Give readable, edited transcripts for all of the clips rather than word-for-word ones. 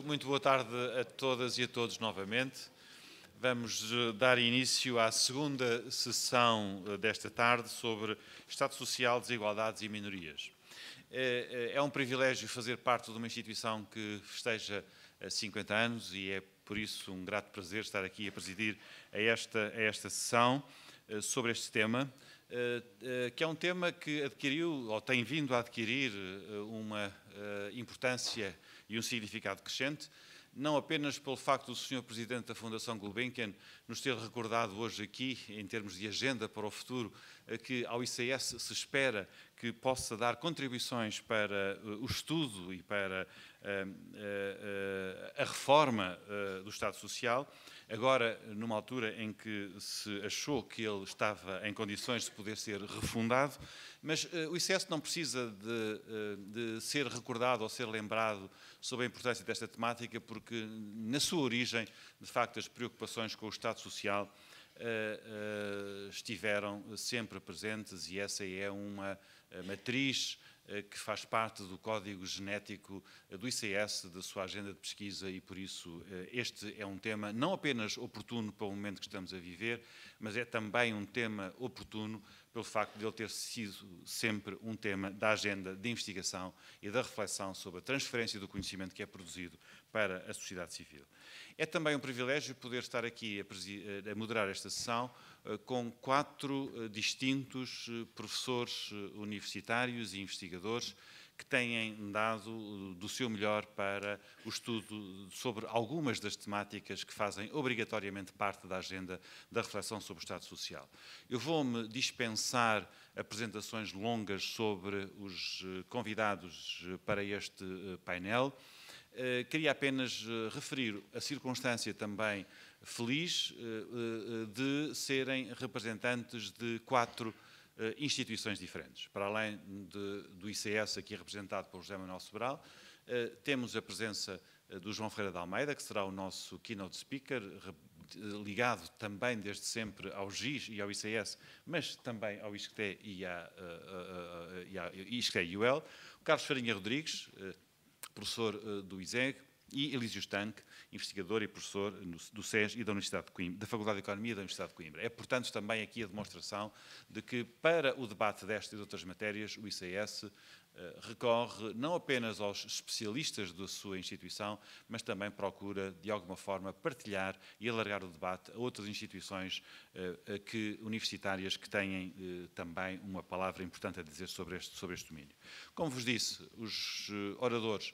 Muito boa tarde a todas e a todos novamente. Vamos dar início à segunda sessão desta tarde sobre Estado Social, Desigualdades e Minorias. É um privilégio fazer parte de uma instituição que festeja 50 anos e é por isso um grato prazer estar aqui a presidir a esta sessão sobre este tema, que é um tema que adquiriu, ou tem vindo a adquirir, uma importância e um significado crescente, não apenas pelo facto do Sr. Presidente da Fundação Gulbenkian nos ter recordado hoje aqui, em termos de agenda para o futuro, que ao ICS se espera que possa dar contribuições para o estudo e para a reforma do Estado Social, agora numa altura em que se achou que ele estava em condições de poder ser refundado, mas o ICS não precisa de ser recordado ou ser lembrado sobre a importância desta temática, porque na sua origem, de facto, as preocupações com o Estado Social estiveram sempre presentes e essa é uma matriz que faz parte do código genético do ICS, da sua agenda de pesquisa e, por isso, este é um tema não apenas oportuno para o momento que estamos a viver, mas é também um tema oportuno pelo facto de ele ter sido sempre um tema da agenda de investigação e da reflexão sobre a transferência do conhecimento que é produzido para a sociedade civil. É também um privilégio poder estar aqui a moderar esta sessão com 4 distintos professores universitários e investigadores que têm dado do seu melhor para o estudo sobre algumas das temáticas que fazem obrigatoriamente parte da agenda da reflexão sobre o Estado Social. Eu vou-me dispensar apresentações longas sobre os convidados para este painel. Queria apenas referir a circunstância também feliz de serem representantes de 4 instituições diferentes. Para além do ICS, aqui representado por José Manuel Sobral, temos a presença do João Ferreira de Almeida, que será o nosso keynote speaker, ligado também desde sempre ao GIS e ao ICS, mas também ao ISCTE e ISCTE-UL, o Carlos Farinha Rodrigues, professor do ISEG, e Elísio Estanque, investigador e professor do SES e da Universidade de Coimbra, da Faculdade de Economia da Universidade de Coimbra. É, portanto, também aqui a demonstração de que, para o debate destas e de outras matérias, o ICS recorre não apenas aos especialistas da sua instituição, mas também procura, de alguma forma, partilhar e alargar o debate a outras instituições universitárias que têm também uma palavra importante a dizer sobre este domínio. Como vos disse, os oradores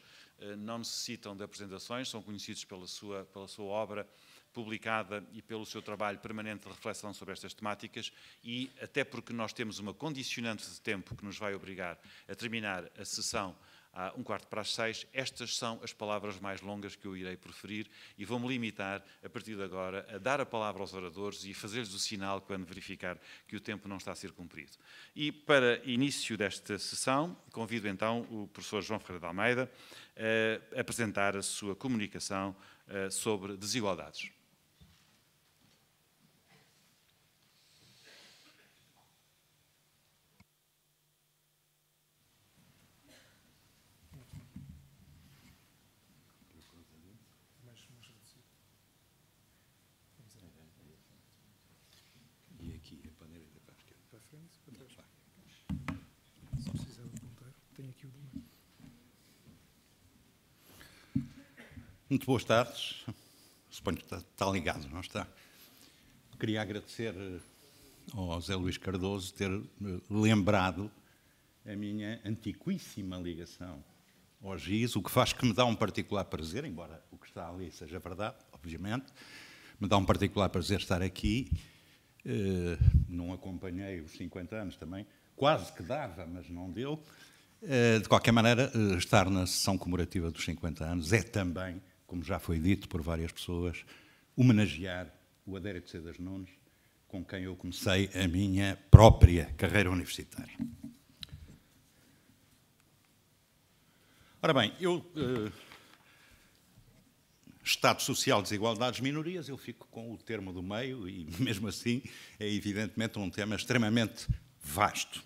não necessitam de apresentações, são conhecidos pela sua obra publicada e pelo seu trabalho permanente de reflexão sobre estas temáticas e até porque nós temos uma condicionante de tempo que nos vai obrigar a terminar a sessão a 5:45, estas são as palavras mais longas que eu irei proferir e vou-me limitar, a partir de agora, a dar a palavra aos oradores e fazer-lhes o sinal quando verificar que o tempo não está a ser cumprido. E, para início desta sessão, convido então o professor João Ferreira de Almeida a apresentar a sua comunicação sobre desigualdades. Muito boas tardes. Suponho que está ligado, não está? Queria agradecer ao José Luís Cardoso ter lembrado a minha antiquíssima ligação ao GIS, o que faz que me dá um particular prazer, embora o que está ali seja verdade, obviamente, me dá um particular prazer estar aqui. Não acompanhei os 50 anos também, quase que dava, mas não deu. De qualquer maneira, estar na sessão comemorativa dos 50 anos é também, como já foi dito por várias pessoas, homenagear o Adério de Cedas Nunes, com quem eu comecei a minha própria carreira universitária. Ora bem, Estado Social, Desigualdades, Minorias, eu fico com o termo do meio e, mesmo assim, é evidentemente um tema extremamente vasto.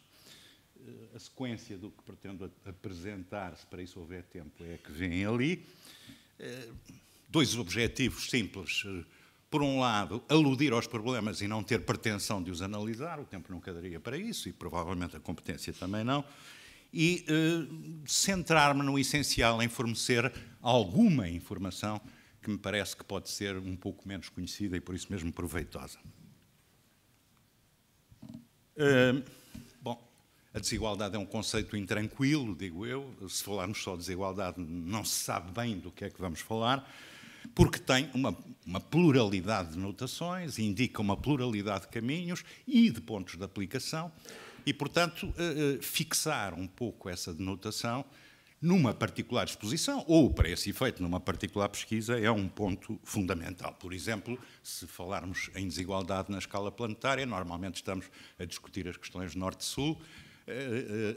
a sequência do que pretendo apresentar, se para isso houver tempo, é que vem ali. Dois objetivos simples. Por um lado, aludir aos problemas e não ter pretensão de os analisar, o tempo nunca daria para isso e provavelmente a competência também não, e centrar-me no essencial em fornecer alguma informação que me parece que pode ser um pouco menos conhecida e por isso mesmo proveitosa. Bom, a desigualdade é um conceito intranquilo, digo eu. Se falarmos só de desigualdade, não se sabe bem do que é que vamos falar, porque tem uma pluralidade de notações, indica uma pluralidade de caminhos e de pontos de aplicação, e, portanto, fixar um pouco essa denotação numa particular exposição, ou, para esse efeito, numa particular pesquisa, é um ponto fundamental. Por exemplo, se falarmos em desigualdade na escala planetária, normalmente estamos a discutir as questões norte-sul,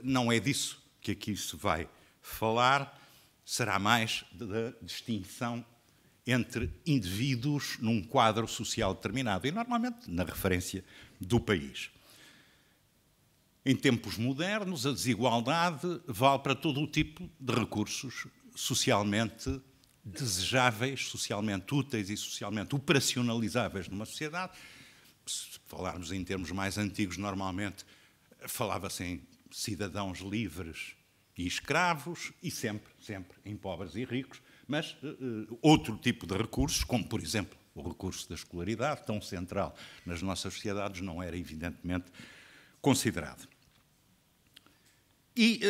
não é disso que aqui se vai falar, será mais da distinção entre indivíduos num quadro social determinado, e normalmente na referência do país. Em tempos modernos, a desigualdade vale para todo o tipo de recursos socialmente desejáveis, socialmente úteis e socialmente operacionalizáveis numa sociedade. Se falarmos em termos mais antigos, normalmente falava-se em cidadãos livres e escravos, e sempre em pobres e ricos, mas outro tipo de recursos, como, por exemplo, o recurso da escolaridade, tão central nas nossas sociedades, não era, evidentemente, considerado. E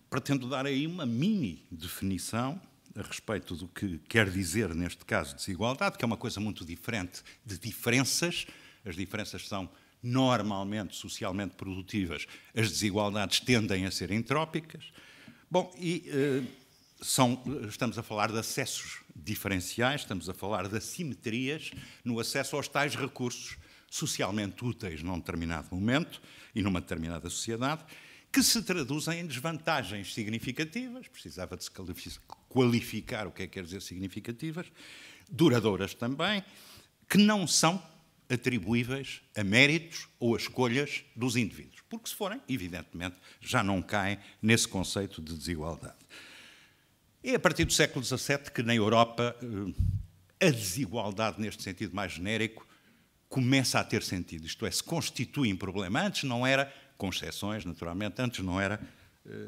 pretendo dar aí uma mini definição a respeito do que quer dizer, neste caso, desigualdade, que é uma coisa muito diferente de diferenças. As diferenças são normalmente socialmente produtivas, as desigualdades tendem a ser entrópicas. Bom, e estamos a falar de acessos diferenciais, estamos a falar de assimetrias no acesso aos tais recursos socialmente úteis num determinado momento e numa determinada sociedade, que se traduzem em desvantagens significativas, precisava de se qualificar o que quer dizer significativas, duradouras também, que não são atribuíveis a méritos ou a escolhas dos indivíduos, porque se forem, evidentemente, já não caem nesse conceito de desigualdade. É a partir do século XVII que na Europa a desigualdade, neste sentido mais genérico, começa a ter sentido, isto é, se constitui um problema. Antes não era, com exceções, naturalmente, antes não era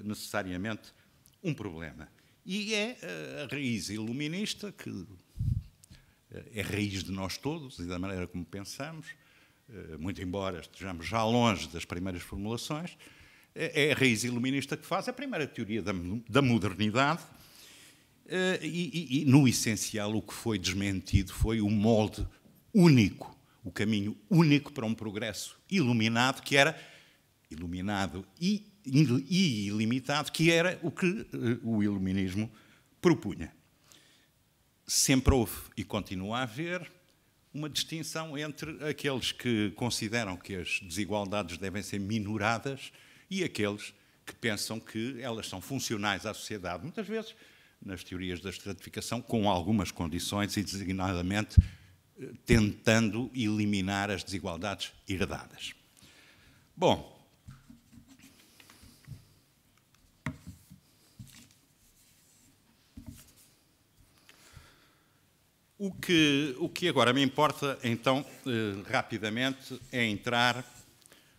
necessariamente um problema. E é a raiz iluminista, que é a raiz de nós todos e da maneira como pensamos, muito embora estejamos já longe das primeiras formulações, é a raiz iluminista que faz a primeira teoria da modernidade e, no essencial, o que foi desmentido foi o molde único, o caminho único para um progresso iluminado, que era iluminado e ilimitado, que era o que o iluminismo propunha. Sempre houve e continua a haver uma distinção entre aqueles que consideram que as desigualdades devem ser minoradas e aqueles que pensam que elas são funcionais à sociedade, muitas vezes nas teorias da estratificação, com algumas condições e designadamente tentando eliminar as desigualdades herdadas. Bom, o que agora me importa, então, rapidamente, é entrar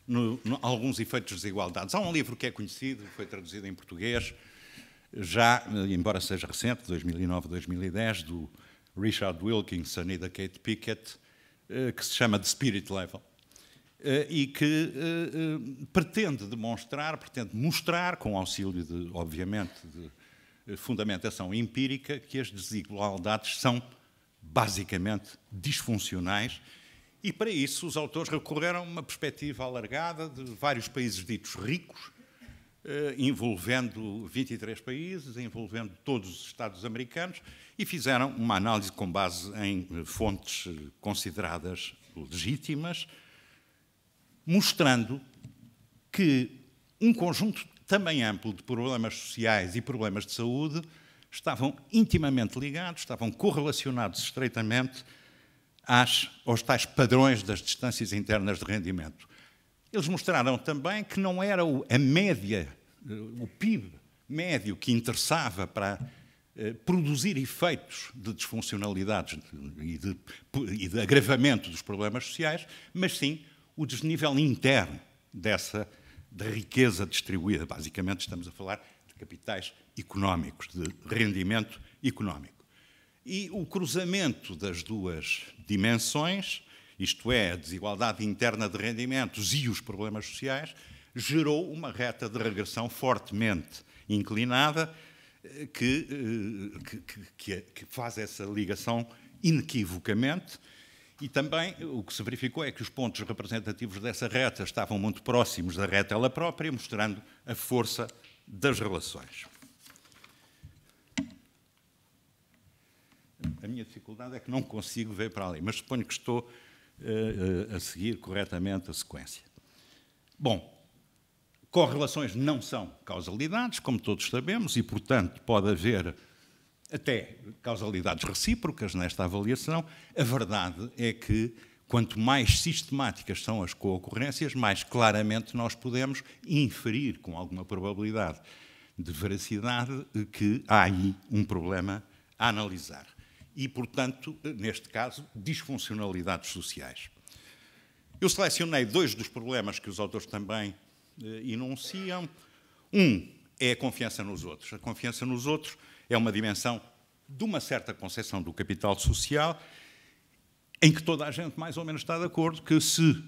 em alguns efeitos de desigualdades. Há um livro que é conhecido, foi traduzido em português, já, embora seja recente, 2009, 2010, do Richard Wilkinson e da Kate Pickett, que se chama The Spirit Level, e que pretende mostrar, com auxílio, obviamente, de fundamentação empírica, que as desigualdades são basicamente disfuncionais, e para isso os autores recorreram a uma perspectiva alargada de vários países ditos ricos, envolvendo 23 países, envolvendo todos os Estados americanos, e fizeram uma análise com base em fontes consideradas legítimas, mostrando que um conjunto também amplo de problemas sociais e problemas de saúde estavam intimamente ligados, estavam correlacionados estreitamente aos tais padrões das distâncias internas de rendimento. Eles mostraram também que não era a média, o PIB médio que interessava para produzir efeitos de disfuncionalidades e de agravamento dos problemas sociais, mas sim o desnível interno da riqueza distribuída. Basicamente estamos a falar de capitais económicos, de rendimento económico. E o cruzamento das duas dimensões, isto é, a desigualdade interna de rendimentos e os problemas sociais, gerou uma reta de regressão fortemente inclinada que faz essa ligação inequivocamente. E também o que se verificou é que os pontos representativos dessa reta estavam muito próximos da reta ela própria, mostrando a força das relações. A minha dificuldade é que não consigo ver para ali, mas suponho que estou a seguir corretamente a sequência. Bom, correlações não são causalidades, como todos sabemos, e, portanto, pode haver até causalidades recíprocas nesta avaliação. A verdade é que, quanto mais sistemáticas são as co-ocorrências, mais claramente nós podemos inferir, com alguma probabilidade de veracidade, que há aí um problema a analisar. E, portanto, neste caso, disfuncionalidades sociais. Eu selecionei 2 dos problemas que os autores também enunciam. Um é a confiança nos outros. A confiança nos outros é uma dimensão de uma certa concepção do capital social, em que toda a gente mais ou menos está de acordo que se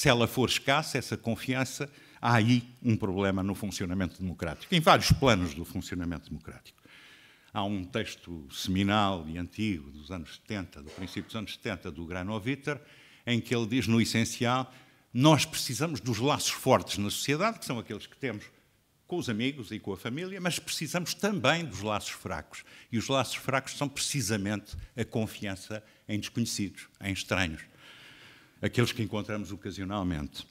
ela for escassa, essa confiança, há aí um problema no funcionamento democrático, em vários planos do funcionamento democrático. Há um texto seminal e antigo dos anos 70, do princípio dos anos 70, do Granovetter, em que ele diz, no essencial, nós precisamos dos laços fortes na sociedade, que são aqueles que temos com os amigos e com a família, mas precisamos também dos laços fracos. E os laços fracos são precisamente a confiança em desconhecidos, em estranhos, aqueles que encontramos ocasionalmente.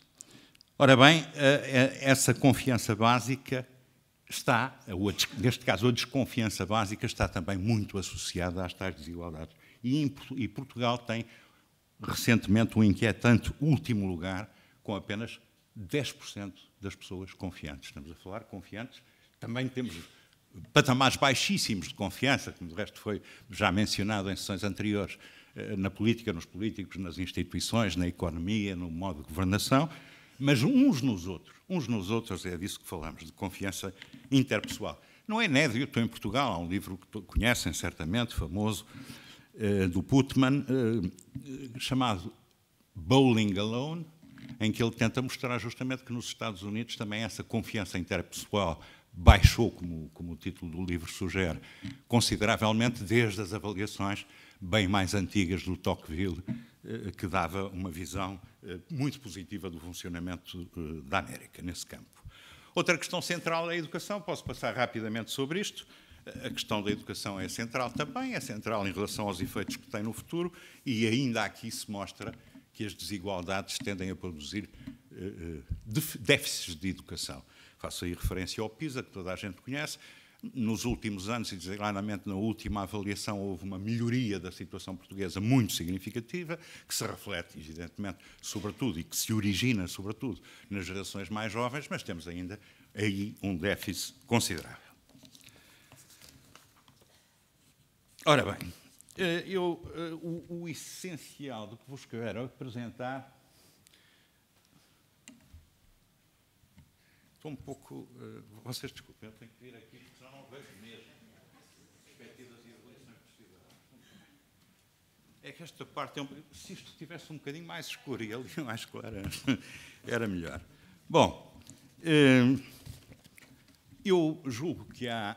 Ora bem, essa confiança básica está, neste caso a desconfiança básica, está também muito associada às tais desigualdades. E Portugal tem recentemente um inquietante último lugar, com apenas 10% das pessoas confiantes. Estamos a falar confiantes. Também temos patamares baixíssimos de confiança, como de resto foi já mencionado em sessões anteriores, na política, nos políticos, nas instituições, na economia, no modo de governação, mas uns nos outros é disso que falamos, de confiança interpessoal. Não é inédito em Portugal, há um livro que conhecem certamente, famoso, do Putman, chamado Bowling Alone, em que ele tenta mostrar justamente que nos Estados Unidos também essa confiança interpessoal baixou, como o título do livro sugere, consideravelmente desde as avaliações bem mais antigas do Tocqueville, que dava uma visão muito positiva do funcionamento da América nesse campo. Outra questão central é a educação, posso passar rapidamente sobre isto. A questão da educação é central também, é central em relação aos efeitos que tem no futuro, e ainda aqui se mostra que as desigualdades tendem a produzir déficits de educação. Faço aí referência ao PISA, que toda a gente conhece. Nos últimos anos, e claramente na última avaliação, houve uma melhoria da situação portuguesa muito significativa, que se reflete, evidentemente, sobretudo, e que se origina, sobretudo, nas gerações mais jovens, mas temos ainda aí um déficit considerável. Ora bem, o essencial do que vos quero apresentar... Estou um pouco... vocês desculpem, eu tenho que vir aqui, porque senão não vejo mesmo. Perspectivas e avaliações de cidadão. É que esta parte, se isto estivesse um bocadinho mais escuro e ali mais claro, era melhor. Bom, eu julgo que há...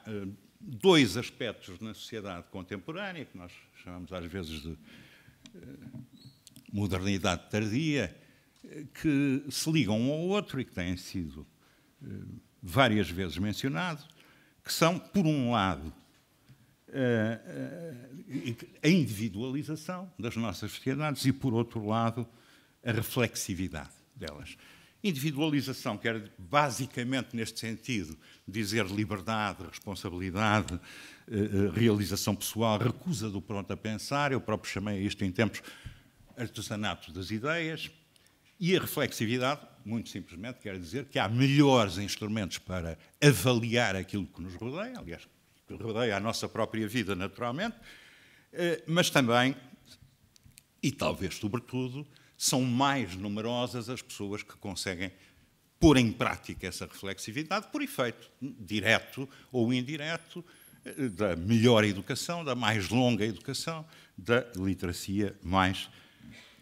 dois aspectos na sociedade contemporânea, que nós chamamos às vezes de modernidade tardia, que se ligam um ao outro e que têm sido várias vezes mencionados, que são, por um lado, a individualização das nossas sociedades e, por outro lado, a reflexividade delas. Individualização quer, basicamente, neste sentido, dizer liberdade, responsabilidade, realização pessoal, recusa do pronto a pensar. Eu próprio chamei isto em tempos artesanato das ideias. E a reflexividade, muito simplesmente, quer dizer que há melhores instrumentos para avaliar aquilo que nos rodeia, aliás, que rodeia a nossa própria vida, naturalmente, mas também, e talvez sobretudo, são mais numerosas as pessoas que conseguem pôr em prática essa reflexividade por efeito direto ou indireto da melhor educação, da mais longa educação, da literacia mais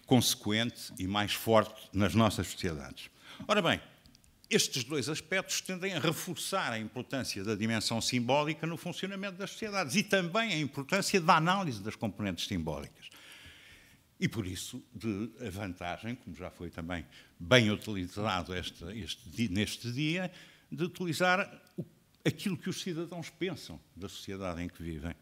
consequente e mais forte nas nossas sociedades. Ora bem, estes dois aspectos tendem a reforçar a importância da dimensão simbólica no funcionamento das sociedades e também a importância da análise das componentes simbólicas. E por isso, a vantagem, como já foi também bem utilizado neste dia, de utilizar aquilo que os cidadãos pensam da sociedade em que vivem,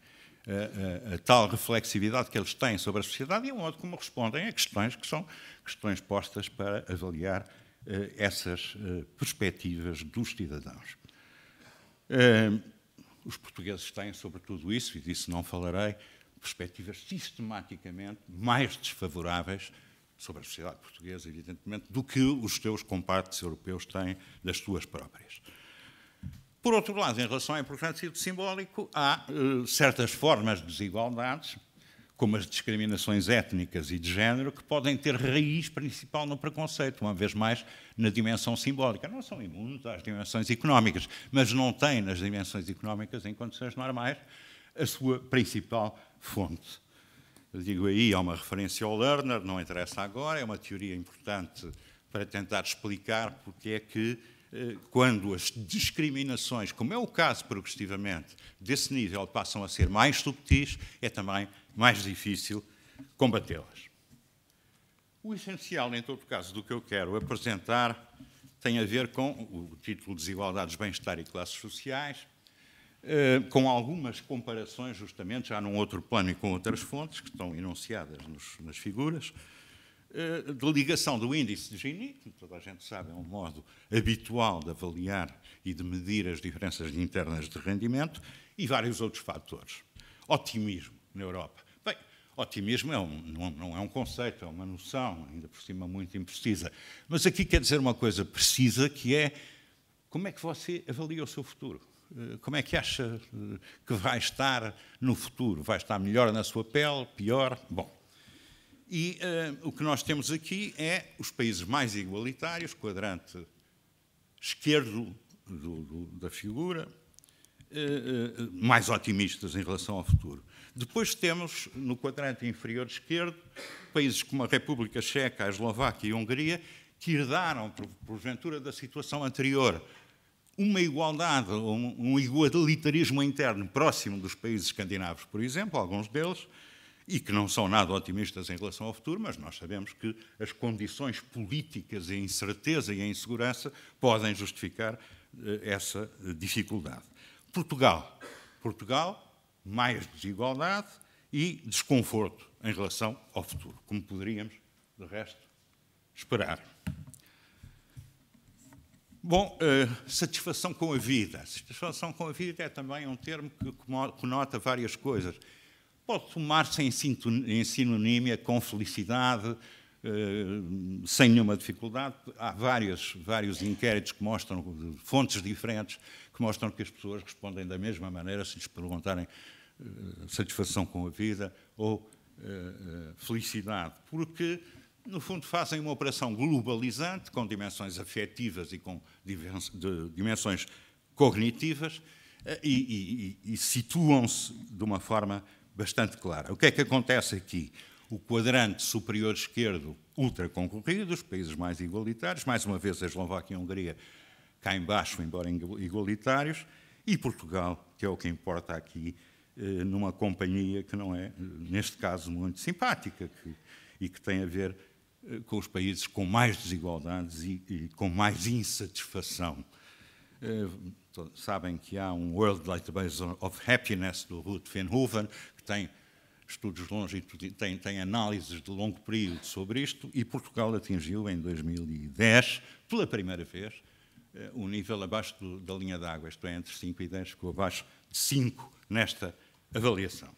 a tal reflexividade que eles têm sobre a sociedade e o modo como respondem a questões que são questões postas para avaliar essas perspectivas dos cidadãos. Os portugueses têm, sobretudo isso, e disso não falarei, perspectivas sistematicamente mais desfavoráveis sobre a sociedade portuguesa, evidentemente, do que os seus compatriotas europeus têm das suas próprias. Por outro lado, em relação à importância do simbólico, há certas formas de desigualdades, como as discriminações étnicas e de género, que podem ter raiz principal no preconceito, uma vez mais na dimensão simbólica. Não são imunes às dimensões económicas, mas não têm nas dimensões económicas, em condições normais, a sua principal fonte. Eu digo aí, há uma referência ao Lerner, não interessa agora, é uma teoria importante para tentar explicar porque é que, quando as discriminações, como é o caso progressivamente, desse nível passam a ser mais subtis, é também mais difícil combatê-las. O essencial, em todo caso, do que eu quero apresentar tem a ver com o título Desigualdades, Bem-Estar e Classes Sociais, com algumas comparações, justamente, já num outro plano e com outras fontes, que estão enunciadas nas figuras, de ligação do índice de Gini, que toda a gente sabe é um modo habitual de avaliar e de medir as diferenças internas de rendimento, e vários outros fatores. Otimismo na Europa. Bem, otimismo não é um conceito, é uma noção, ainda por cima muito imprecisa. Mas aqui quer dizer uma coisa precisa, que é como é que você avalia o seu futuro? Como é que acha que vai estar no futuro? Vai estar melhor na sua pele? Pior? Bom. E o que nós temos aqui é os países mais igualitários, quadrante esquerdo da figura, mais otimistas em relação ao futuro. Depois temos, no quadrante inferior esquerdo, países como a República Checa, a Eslováquia e a Hungria, que herdaram, porventura, da situação anterior, uma igualdade, um igualitarismo interno próximo dos países escandinavos, por exemplo, alguns deles, e que não são nada otimistas em relação ao futuro, mas nós sabemos que as condições políticas, a incerteza e a insegurança podem justificar essa dificuldade. Portugal, mais desigualdade e desconforto em relação ao futuro, como poderíamos, de resto, esperar. Bom, satisfação com a vida. Satisfação com a vida é também um termo que conota várias coisas. Pode tomar-se em sinonímia com felicidade, sem nenhuma dificuldade. Há vários inquéritos que mostram, de fontes diferentes, que mostram que as pessoas respondem da mesma maneira se lhes perguntarem satisfação com a vida ou felicidade. Porque, no fundo, fazem uma operação globalizante, com dimensões afetivas e com dimensões cognitivas, e situam-se de uma forma bastante clara. O que é que acontece aqui? O quadrante superior esquerdo ultra concorrido, os países mais igualitários, mais uma vez a Eslováquia e a Hungria cá embaixo, embora igualitários, e Portugal, que é o que importa aqui, numa companhia que não é, neste caso, muito simpática e que tem a ver com os países com mais desigualdades e com mais insatisfação. Sabem que há um World Database of Happiness do Ruth Venhoven, que tem estudos longitudinais, tem análises de longo período sobre isto, e Portugal atingiu em 2010, pela primeira vez, um nível abaixo da linha d'água, isto é, entre 5 e 10, ficou abaixo de 5 nesta avaliação.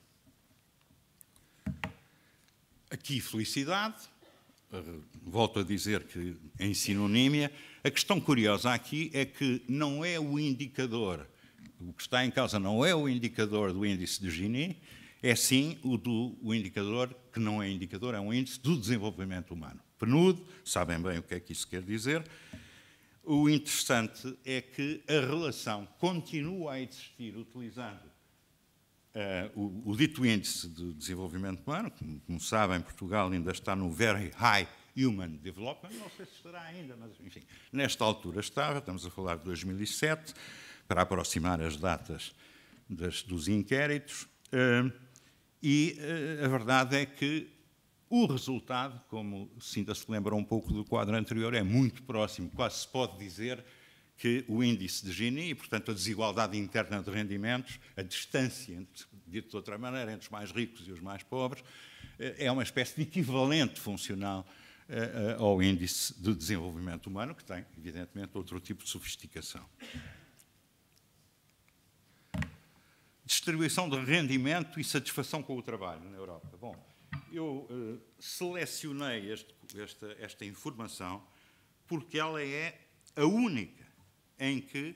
Aqui felicidade, volto a dizer que em sinonímia, a questão curiosa aqui é que não é o indicador, o que está em causa não é o indicador do índice de Gini, é sim o indicador, que não é indicador, é um índice do desenvolvimento humano. PNUD, sabem bem o que é que isso quer dizer. O interessante é que a relação continua a existir utilizando o dito índice de desenvolvimento humano. Como sabem, Portugal ainda está no Very High Human Development, não sei se estará ainda, mas enfim, nesta altura estava, estamos a falar de 2007, para aproximar as datas dos inquéritos, e a verdade é que o resultado, como se ainda se lembra um pouco do quadro anterior, é muito próximo, quase se pode dizer que o índice de Gini, e, portanto, a desigualdade interna de rendimentos, a distância, dito de outra maneira, entre os mais ricos e os mais pobres, é uma espécie de equivalente funcional ao índice de desenvolvimento humano, que tem, evidentemente, outro tipo de sofisticação. Distribuição de rendimento e satisfação com o trabalho na Europa. Bom, eu selecionei esta informação porque ela é a única em que,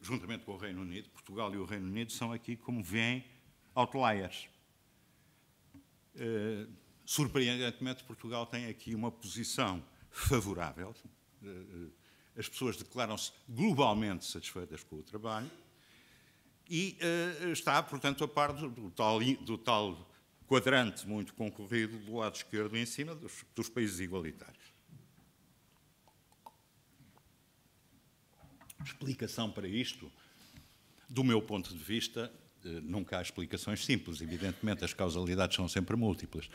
juntamente com o Reino Unido, Portugal e o Reino Unido são aqui, como veem, outliers. Surpreendentemente, Portugal tem aqui uma posição favorável. As pessoas declaram-se globalmente satisfeitas com o trabalho e está, portanto, a par do tal quadrante muito concorrido do lado esquerdo em cima dos países igualitários. Explicação para isto, do meu ponto de vista, nunca há explicações simples. Evidentemente, as causalidades são sempre múltiplas.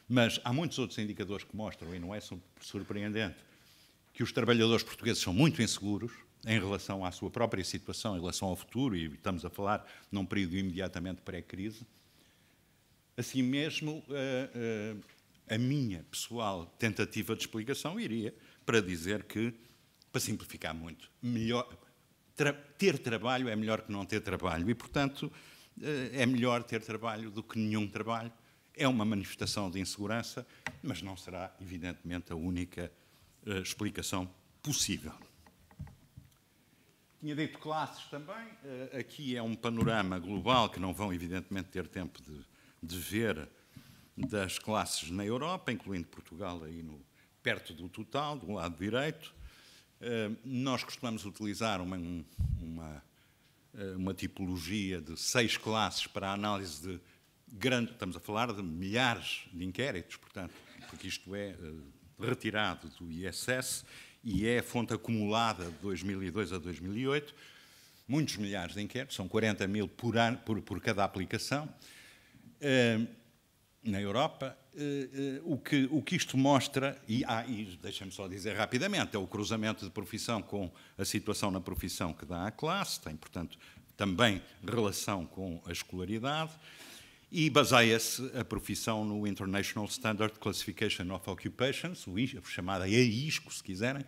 Mas há muitos outros indicadores que mostram, e não é surpreendente, que os trabalhadores portugueses são muito inseguros em relação à sua própria situação, em relação ao futuro, e estamos a falar num período imediatamente pré-crise. Assim mesmo, a minha pessoal tentativa de explicação iria para dizer que, para simplificar muito, ter trabalho é melhor que não ter trabalho e, portanto, é melhor ter trabalho do que nenhum trabalho. É uma manifestação de insegurança, mas não será, evidentemente, a única explicação possível. Tinha dito classes também. Aqui é um panorama global que não vão, evidentemente, ter tempo de ver das classes na Europa, incluindo Portugal aí perto do total, do lado direito. Nós costumamos utilizar uma tipologia de 6 classes para a análise de estamos a falar de milhares de inquéritos, portanto, porque isto é retirado do ISS e é a fonte acumulada de 2002 a 2008, muitos milhares de inquéritos, são 40 mil por ano, por cada aplicação. Na Europa, o que isto mostra, e deixem-me só dizer rapidamente, é o cruzamento de profissão com a situação na profissão que dá à classe, tem, portanto, também relação com a escolaridade, e baseia-se a profissão no International Standard Classification of Occupations, a chamada EISCO, se quiserem,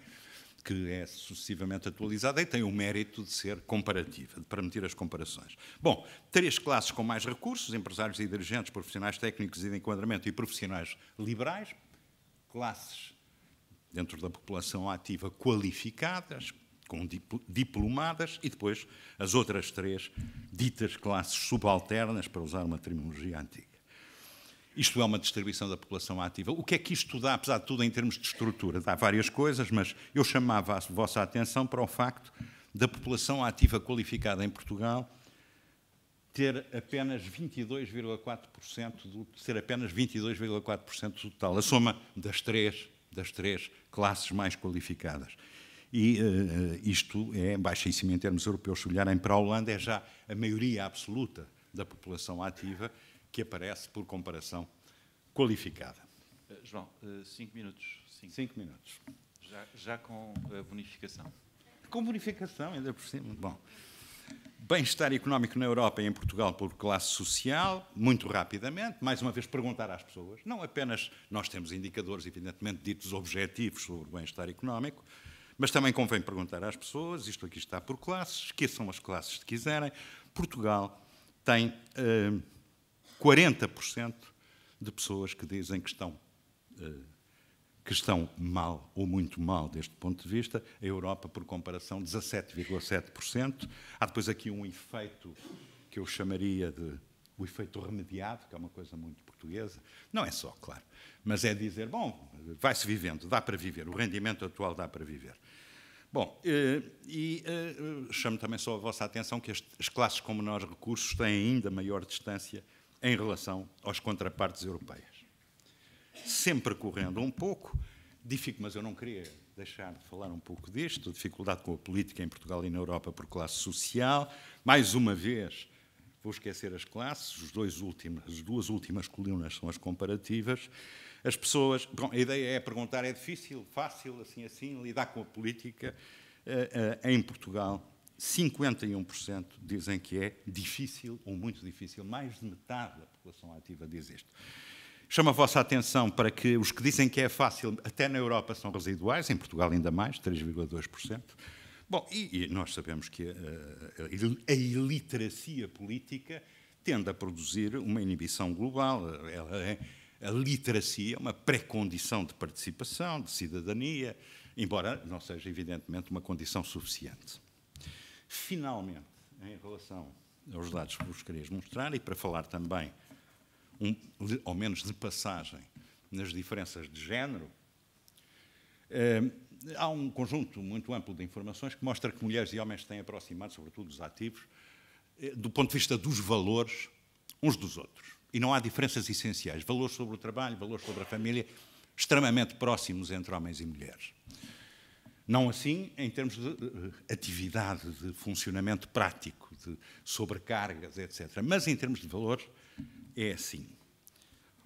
que é sucessivamente atualizada e tem o mérito de ser comparativa, de permitir as comparações. Bom, 3 classes com mais recursos, empresários e dirigentes, profissionais técnicos e de enquadramento e profissionais liberais, classes dentro da população ativa qualificadas, com diplomadas, e depois as outras 3 ditas classes subalternas, para usar uma terminologia antiga. Isto é uma distribuição da população ativa. O que é que isto dá, apesar de tudo, em termos de estrutura? Dá várias coisas, mas eu chamava a vossa atenção para o facto da população ativa qualificada em Portugal ter apenas 22,4% ser apenas 22,4% do total, a soma das três classes mais qualificadas. E isto é baixíssimo em termos europeus. Se olharem para a Holanda, é já a maioria absoluta da população ativa que aparece por comparação qualificada. João, 5 minutos. 5 minutos. Já com a bonificação. Com bonificação, ainda por cima. Bom, bem-estar económico na Europa e em Portugal por classe social, muito rapidamente, mais uma vez perguntar às pessoas, não apenas nós temos indicadores, evidentemente, ditos objetivos sobre o bem-estar económico, mas também convém perguntar às pessoas, isto aqui está por classes, esqueçam as classes se quiserem. Portugal tem 40% de pessoas que dizem que estão que estão mal ou muito mal deste ponto de vista. A Europa, por comparação, 17,7%. Há depois aqui um efeito que eu chamaria de o efeito remediado, que é uma coisa muito portuguesa. Não é só, claro, mas é dizer, bom, vai-se vivendo, dá para viver, o rendimento atual dá para viver. Bom, chamo também só a vossa atenção que as classes com menores recursos têm ainda maior distância em relação às contrapartes europeias. Sempre correndo um pouco, mas eu não queria deixar de falar um pouco disto, a dificuldade com a política em Portugal e na Europa por classe social. Mais uma vez, vou esquecer as classes, as duas últimas colunas são as comparativas. As pessoas, bom, a ideia é perguntar, é difícil, fácil, assim, lidar com a política? Em Portugal, 51% dizem que é difícil ou muito difícil. Mais de metade da população ativa diz isto. Chamo a vossa atenção para que os que dizem que é fácil, até na Europa, são residuais, em Portugal ainda mais, 3,2%. Bom, e nós sabemos que a iliteracia política tende a produzir uma inibição global. A literacia é uma pré-condição de participação, de cidadania, embora não seja, evidentemente, uma condição suficiente. Finalmente, em relação aos dados que vos queria mostrar, e para falar também, ao menos de passagem, nas diferenças de género, há um conjunto muito amplo de informações que mostra que mulheres e homens têm aproximado, sobretudo os ativos, do ponto de vista dos valores, uns dos outros. E não há diferenças essenciais. Valores sobre o trabalho, valores sobre a família, extremamente próximos entre homens e mulheres. Não assim em termos de atividade, de funcionamento prático, de sobrecargas, etc. Mas em termos de valores, é assim.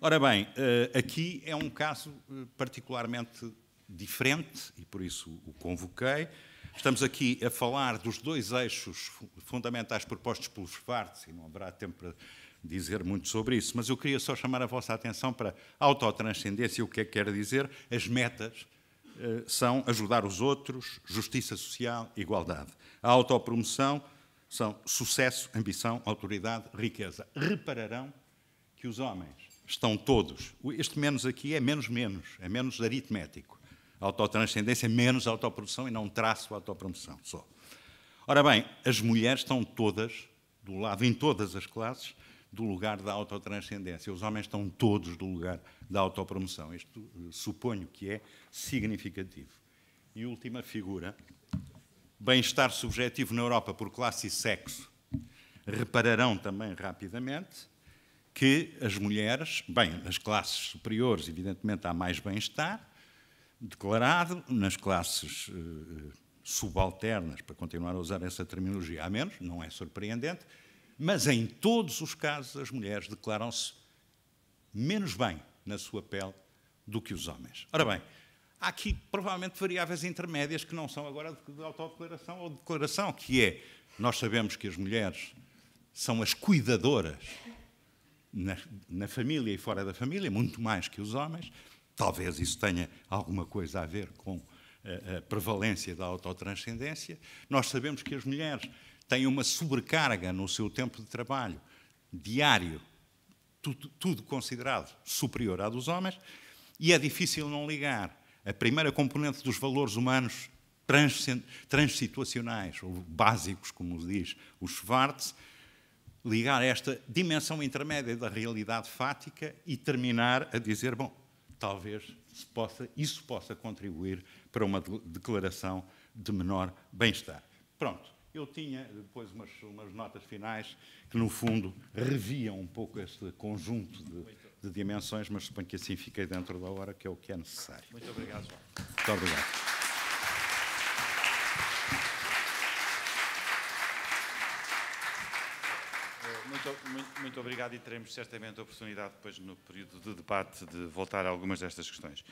Ora bem, aqui é um caso particularmente diferente, e por isso o convoquei. Estamos aqui a falar dos dois eixos fundamentais propostos pelos Schwartz, e não haverá tempo para dizer muito sobre isso, mas eu queria só chamar a vossa atenção para a autotranscendência. O que é que quer dizer? As metas são ajudar os outros, justiça social, igualdade. A autopromoção são sucesso, ambição, autoridade, riqueza. Repararão que os homens estão todos, este menos aqui é menos, é menos aritmético. A autotranscendência é menos autopromoção e não traço autopromoção só. Ora bem, as mulheres estão todas, do lado, em todas as classes, do lugar da autotranscendência. Os homens estão todos do lugar da autopromoção. Isto suponho que é significativo. E última figura, bem-estar subjetivo na Europa por classe e sexo. Repararão também rapidamente que as mulheres, bem, nas classes superiores, evidentemente, há mais bem-estar declarado, nas classes subalternas, para continuar a usar essa terminologia, há menos, não é surpreendente, mas em todos os casos as mulheres declaram-se menos bem na sua pele do que os homens. Ora bem, há aqui provavelmente variáveis intermédias que não são agora de autodeclaração ou de declaração, que é, nós sabemos que as mulheres são as cuidadoras na família e fora da família, muito mais que os homens. Talvez isso tenha alguma coisa a ver com a prevalência da autotranscendência. Nós sabemos que as mulheres têm uma sobrecarga no seu tempo de trabalho diário, tudo considerado superior à dos homens, e é difícil não ligar a primeira componente dos valores humanos transsituacionais, ou básicos, como diz o Schwartz, ligar esta dimensão intermédia da realidade fática e terminar a dizer, bom, talvez isso possa contribuir para uma declaração de menor bem-estar. Pronto. Eu tinha depois umas notas finais que, no fundo, reviam um pouco este conjunto de dimensões, mas suponho que assim fiquei dentro da hora, que é o que é necessário. Muito obrigado, João. Muito obrigado. Muito obrigado, e teremos certamente a oportunidade depois, no período de debate, de voltar a algumas destas questões.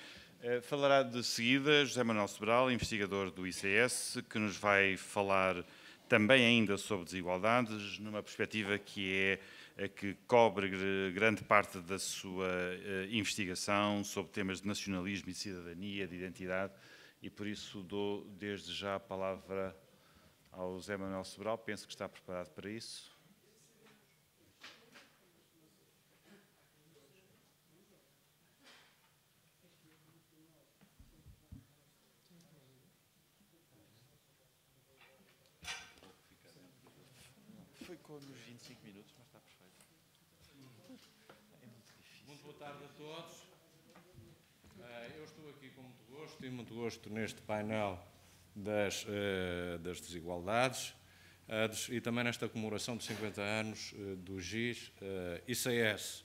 Falará de seguida José Manuel Sobral, investigador do ICS, que nos vai falar também ainda sobre desigualdades, numa perspectiva que é a que cobre grande parte da sua investigação sobre temas de nacionalismo e de cidadania, de identidade, e por isso dou desde já a palavra ao José Manuel Sobral. Penso que está preparado para isso. nos 25 minutos, mas está perfeito. Muito boa tarde a todos. Eu estou aqui com muito gosto e muito gosto neste painel das desigualdades e também nesta comemoração de 50 anos do GIS ICS.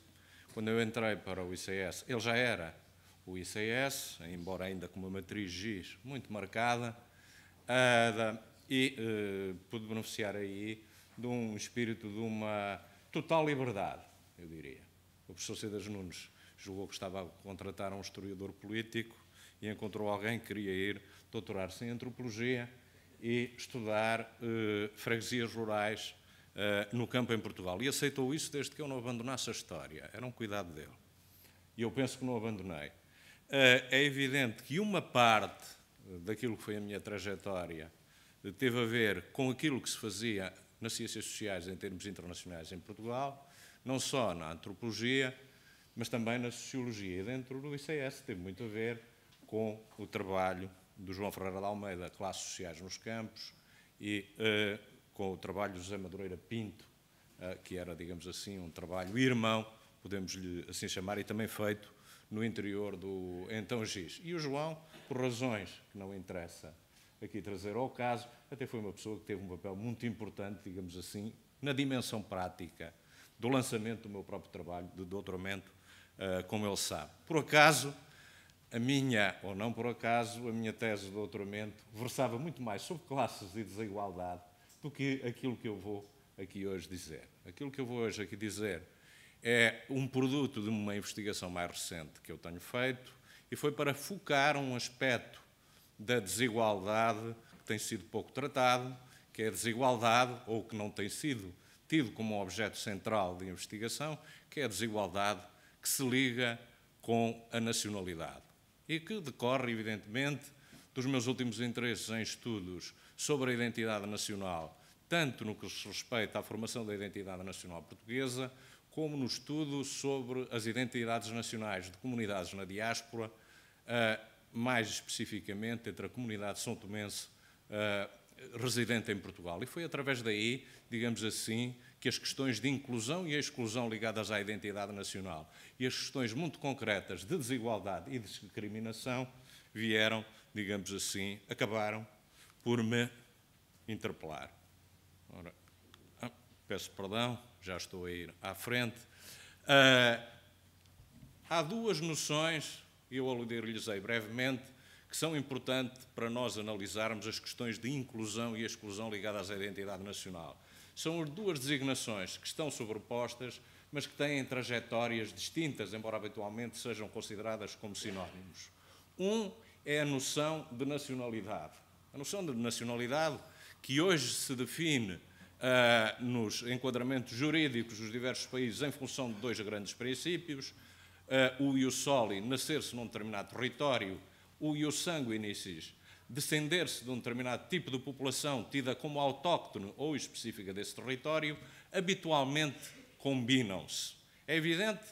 Quando eu entrei para o ICS, ele já era o ICS, embora ainda com uma matriz GIS muito marcada, e pude beneficiar aí de um espírito de uma total liberdade, eu diria. O professor Cedas Nunes julgou que estava a contratar um historiador político e encontrou alguém que queria ir doutorar-se em antropologia e estudar freguesias rurais no campo em Portugal. E aceitou isso desde que eu não abandonasse a história. Era um cuidado dele. E eu penso que não abandonei. É evidente que uma parte daquilo que foi a minha trajetória teve a ver com aquilo que se fazia nas ciências sociais em termos internacionais em Portugal, não só na antropologia, mas também na sociologia. E dentro do ICS teve muito a ver com o trabalho do João Ferreira de Almeida, Classes Sociais nos Campos, e com o trabalho de José Madureira Pinto, que era, digamos assim, um trabalho irmão, podemos-lhe assim chamar, e também feito no interior do então GIS. E o João, por razões que não interessa aqui trazer ao caso, até foi uma pessoa que teve um papel muito importante, digamos assim, na dimensão prática do lançamento do meu próprio trabalho de doutoramento, como ele sabe. Por acaso, a minha, ou não por acaso, a minha tese de doutoramento versava muito mais sobre classes e desigualdade do que aquilo que eu vou aqui hoje dizer. Aquilo que eu vou hoje aqui dizer é um produto de uma investigação mais recente que eu tenho feito e foi para focar um aspecto da desigualdade que tem sido pouco tratado, que é a desigualdade, ou que não tem sido tido como objeto central de investigação, que é a desigualdade que se liga com a nacionalidade e que decorre, evidentemente, dos meus últimos interesses em estudos sobre a identidade nacional, tanto no que se respeita à formação da identidade nacional portuguesa, como no estudo sobre as identidades nacionais de comunidades na diáspora, mais especificamente entre a comunidade são-tomense residente em Portugal. E foi através daí, digamos assim, que as questões de inclusão e exclusão ligadas à identidade nacional e as questões muito concretas de desigualdade e discriminação vieram, digamos assim, acabaram por me interpelar. Ora, peço perdão, já estou a ir à frente. Há duas noções, eu aludir-lhes-ei brevemente, que são importantes para nós analisarmos as questões de inclusão e exclusão ligadas à identidade nacional. São duas designações que estão sobrepostas, mas que têm trajetórias distintas, embora habitualmente sejam consideradas como sinónimos. Um é a noção de nacionalidade. A noção de nacionalidade que hoje se define nos enquadramentos jurídicos dos diversos países em função de dois grandes princípios, o ius soli, nascer-se num determinado território, o ius sanguinicis, descender-se de um determinado tipo de população tida como autóctone ou específica desse território, habitualmente combinam-se. É evidente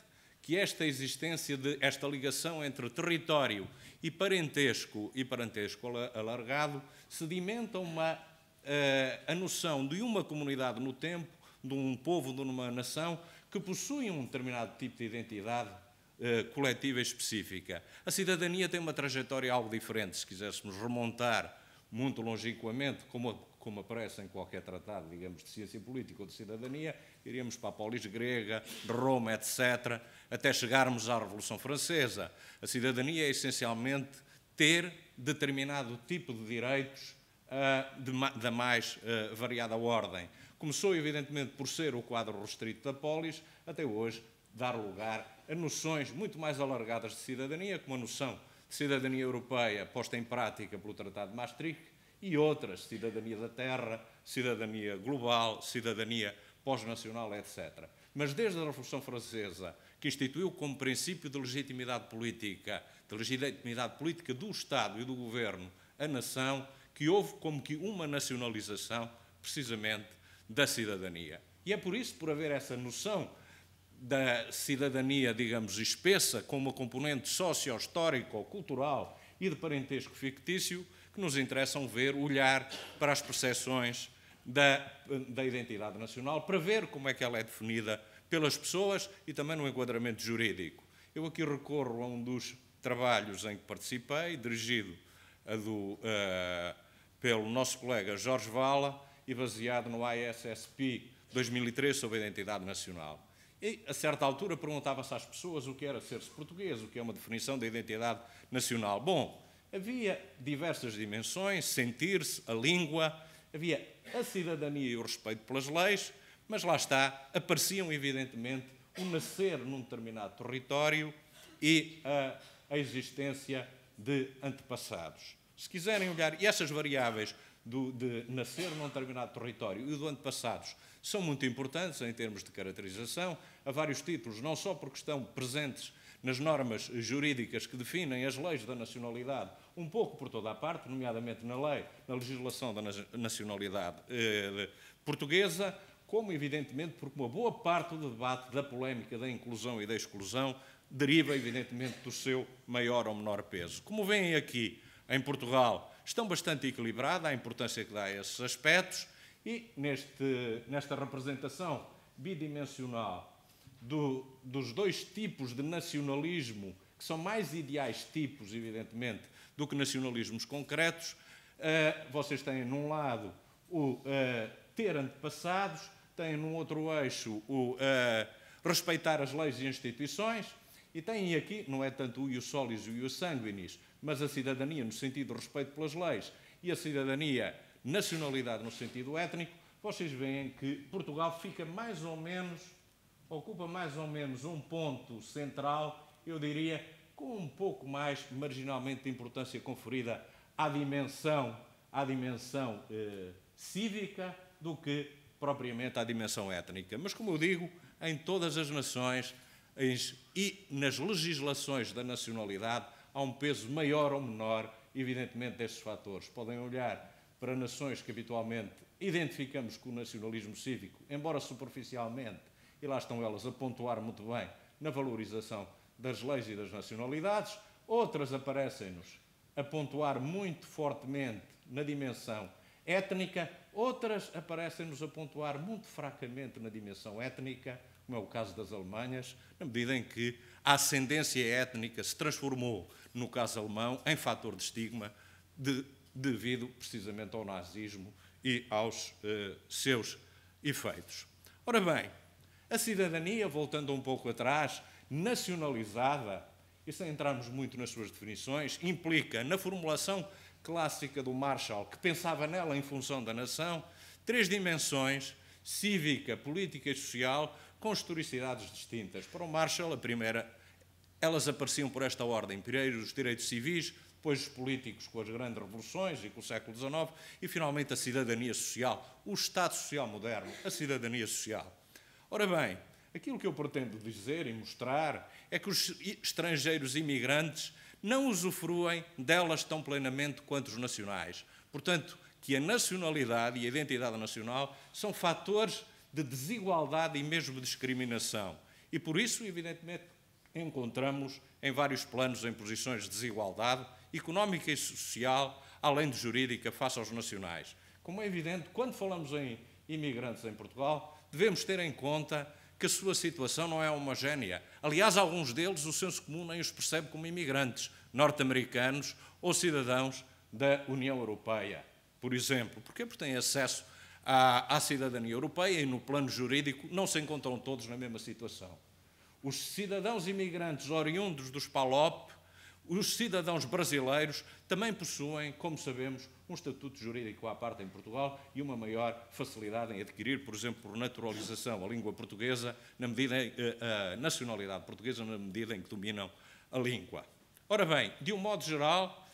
que esta existência, esta ligação entre território e parentesco alargado, sedimenta a noção de uma comunidade no tempo, de um povo, de uma nação, que possui um determinado tipo de identidade coletiva específica. A cidadania tem uma trajetória algo diferente, se quiséssemos remontar muito longínquamente, como aparece em qualquer tratado, digamos, de ciência política ou de cidadania, iríamos para a polis grega, de Roma, etc., até chegarmos à Revolução Francesa. A cidadania é essencialmente ter determinado tipo de direitos da mais variada ordem. Começou, evidentemente, por ser o quadro restrito da polis, até hoje dar lugar a noções muito mais alargadas de cidadania, como a noção de cidadania europeia posta em prática pelo Tratado de Maastricht e outras, cidadania da terra, cidadania global, cidadania pós-nacional, etc. Mas desde a Revolução Francesa, que instituiu como princípio de legitimidade política do Estado e do Governo a nação, que houve como que uma nacionalização, precisamente, da cidadania. E é por isso, por haver essa noção da cidadania, digamos, espessa, com uma componente socio-histórica, cultural e de parentesco fictício, que nos interessam olhar para as percepções da identidade nacional, para ver como é que ela é definida pelas pessoas e também no enquadramento jurídico. Eu aqui recorro a um dos trabalhos em que participei, dirigido pelo nosso colega Jorge Vala e baseado no ISSP 2003 sobre a identidade nacional. E, a certa altura, perguntava-se às pessoas o que era ser-se português, o que é uma definição da identidade nacional. Bom, havia diversas dimensões, sentir-se, a língua, havia a cidadania e o respeito pelas leis, mas lá está, apareciam evidentemente o nascer num determinado território e a existência de antepassados. Se quiserem olhar, e essas variáveis de nascer num determinado território e do antepassados são muito importantes em termos de caracterização, a vários títulos, não só porque estão presentes nas normas jurídicas que definem as leis da nacionalidade, um pouco por toda a parte, nomeadamente na legislação da nacionalidade portuguesa, como, evidentemente, porque uma boa parte do debate, da polémica, da inclusão e da exclusão, deriva, evidentemente, do seu maior ou menor peso. Como veem aqui, em Portugal, estão bastante equilibrada a importância que dá a esses aspectos e, nesta representação bidimensional dos dois tipos de nacionalismo, que são mais ideais tipos, evidentemente, do que nacionalismos concretos, vocês têm, num lado, o ter antepassados, têm, num outro eixo, o respeitar as leis e instituições, e têm aqui, não é tanto o ius solis e o ius sanguinis, mas a cidadania no sentido de respeito pelas leis e a cidadania, nacionalidade no sentido étnico, vocês veem que Portugal fica mais ou menos, ocupa mais ou menos um ponto central, eu diria, com um pouco mais marginalmente de importância conferida à dimensão cívica do que propriamente à dimensão étnica. Mas, como eu digo, em todas as nações e nas legislações da nacionalidade há um peso maior ou menor, evidentemente, destes fatores. Podem olhar para nações que habitualmente identificamos com o nacionalismo cívico, embora superficialmente, e lá estão elas a pontuar muito bem na valorização das leis e das nacionalidades, outras aparecem-nos a pontuar muito fortemente na dimensão étnica, outras aparecem-nos a pontuar muito fracamente na dimensão étnica, como é o caso das Alemanhas, na medida em que a ascendência étnica se transformou, no caso alemão, em fator de estigma devido precisamente ao nazismo e aos seus efeitos. Ora bem, a cidadania, voltando um pouco atrás, nacionalizada, e sem entrarmos muito nas suas definições, implica, na formulação clássica do Marshall, que pensava nela em função da nação, três dimensões: cívica, política e social, com historicidades distintas. Para o Marshall, a primeira, elas apareciam por esta ordem: primeiro os direitos civis, depois os políticos com as grandes revoluções e com o século XIX, e finalmente a cidadania social, o Estado social moderno, a cidadania social. Ora bem, aquilo que eu pretendo dizer e mostrar é que os estrangeiros imigrantes não usufruem delas tão plenamente quanto os nacionais. Portanto, que a nacionalidade e a identidade nacional são fatores de desigualdade e mesmo de discriminação. E por isso, evidentemente, encontramos em vários planos em posições de desigualdade económica e social, além de jurídica, face aos nacionais. Como é evidente, quando falamos em imigrantes em Portugal, devemos ter em conta que a sua situação não é homogénea. Aliás, alguns deles, o senso comum nem os percebe como imigrantes norte-americanos ou cidadãos da União Europeia, por exemplo. Porquê? Porque têm acesso à cidadania europeia e, no plano jurídico, não se encontram todos na mesma situação. Os cidadãos imigrantes oriundos dos PALOP, os cidadãos brasileiros, também possuem, como sabemos, um estatuto jurídico à parte em Portugal e uma maior facilidade em adquirir, por exemplo, por naturalização, a língua portuguesa, a nacionalidade portuguesa, na medida em que dominam a língua. Ora bem, de um modo geral,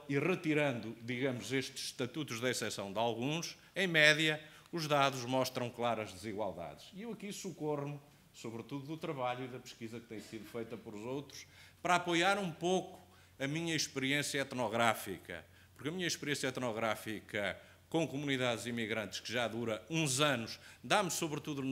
e retirando, digamos, estes estatutos de exceção de alguns, em média, os dados mostram claras desigualdades. E eu aqui socorro-me, sobretudo, do trabalho e da pesquisa que tem sido feita por outros, para apoiar um pouco a minha experiência etnográfica. Porque a minha experiência etnográfica com comunidades imigrantes, que já dura uns anos, dá-me, sobretudo,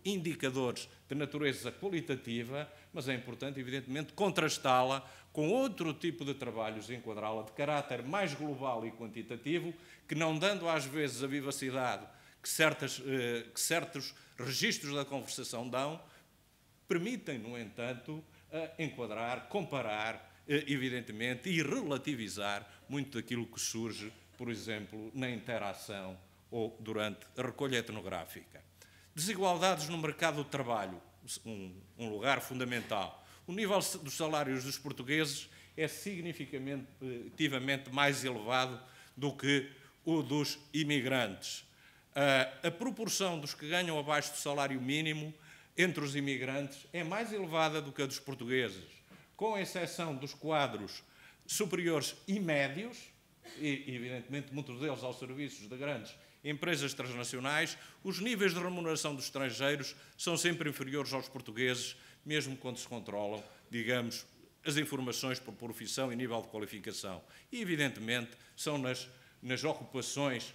indicadores de natureza qualitativa, mas é importante, evidentemente, contrastá-la com outro tipo de trabalhos e enquadrá-la de caráter mais global e quantitativo, que não dando às vezes a vivacidade que certos registros da conversação dão, permitem, no entanto, enquadrar, comparar, evidentemente, e relativizar muito daquilo que surge, por exemplo, na interação ou durante a recolha etnográfica. Desigualdades no mercado do trabalho, um lugar fundamental. O nível dos salários dos portugueses é significativamente mais elevado do que o dos imigrantes. A proporção dos que ganham abaixo do salário mínimo entre os imigrantes é mais elevada do que a dos portugueses, com exceção dos quadros superiores e médios, e evidentemente muitos deles aos serviços de grandes empresas transnacionais. Os níveis de remuneração dos estrangeiros são sempre inferiores aos portugueses, mesmo quando se controlam, digamos, as informações por profissão e nível de qualificação. E, evidentemente, são nas ocupações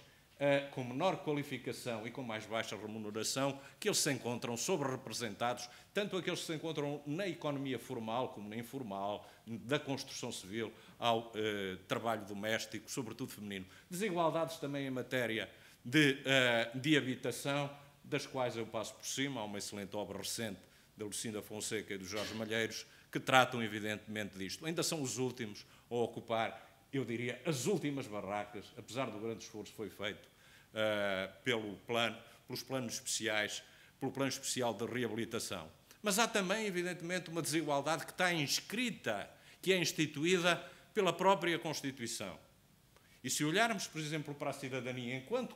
com menor qualificação e com mais baixa remuneração que eles se encontram sobre-representados, tanto aqueles que se encontram na economia formal como na informal, da construção civil ao trabalho doméstico, sobretudo feminino. Desigualdades também em matéria de habitação, das quais eu passo por cima. Há uma excelente obra recente da Lucinda Fonseca e do Jorge Malheiros que tratam evidentemente disto. Ainda são os últimos a ocupar, eu diria, as últimas barracas, apesar do grande esforço que foi feito pelos planos especiais, pelo plano especial de reabilitação. Mas há também, evidentemente, uma desigualdade que está inscrita, que é instituída pela própria Constituição. E se olharmos, por exemplo, para a cidadania enquanto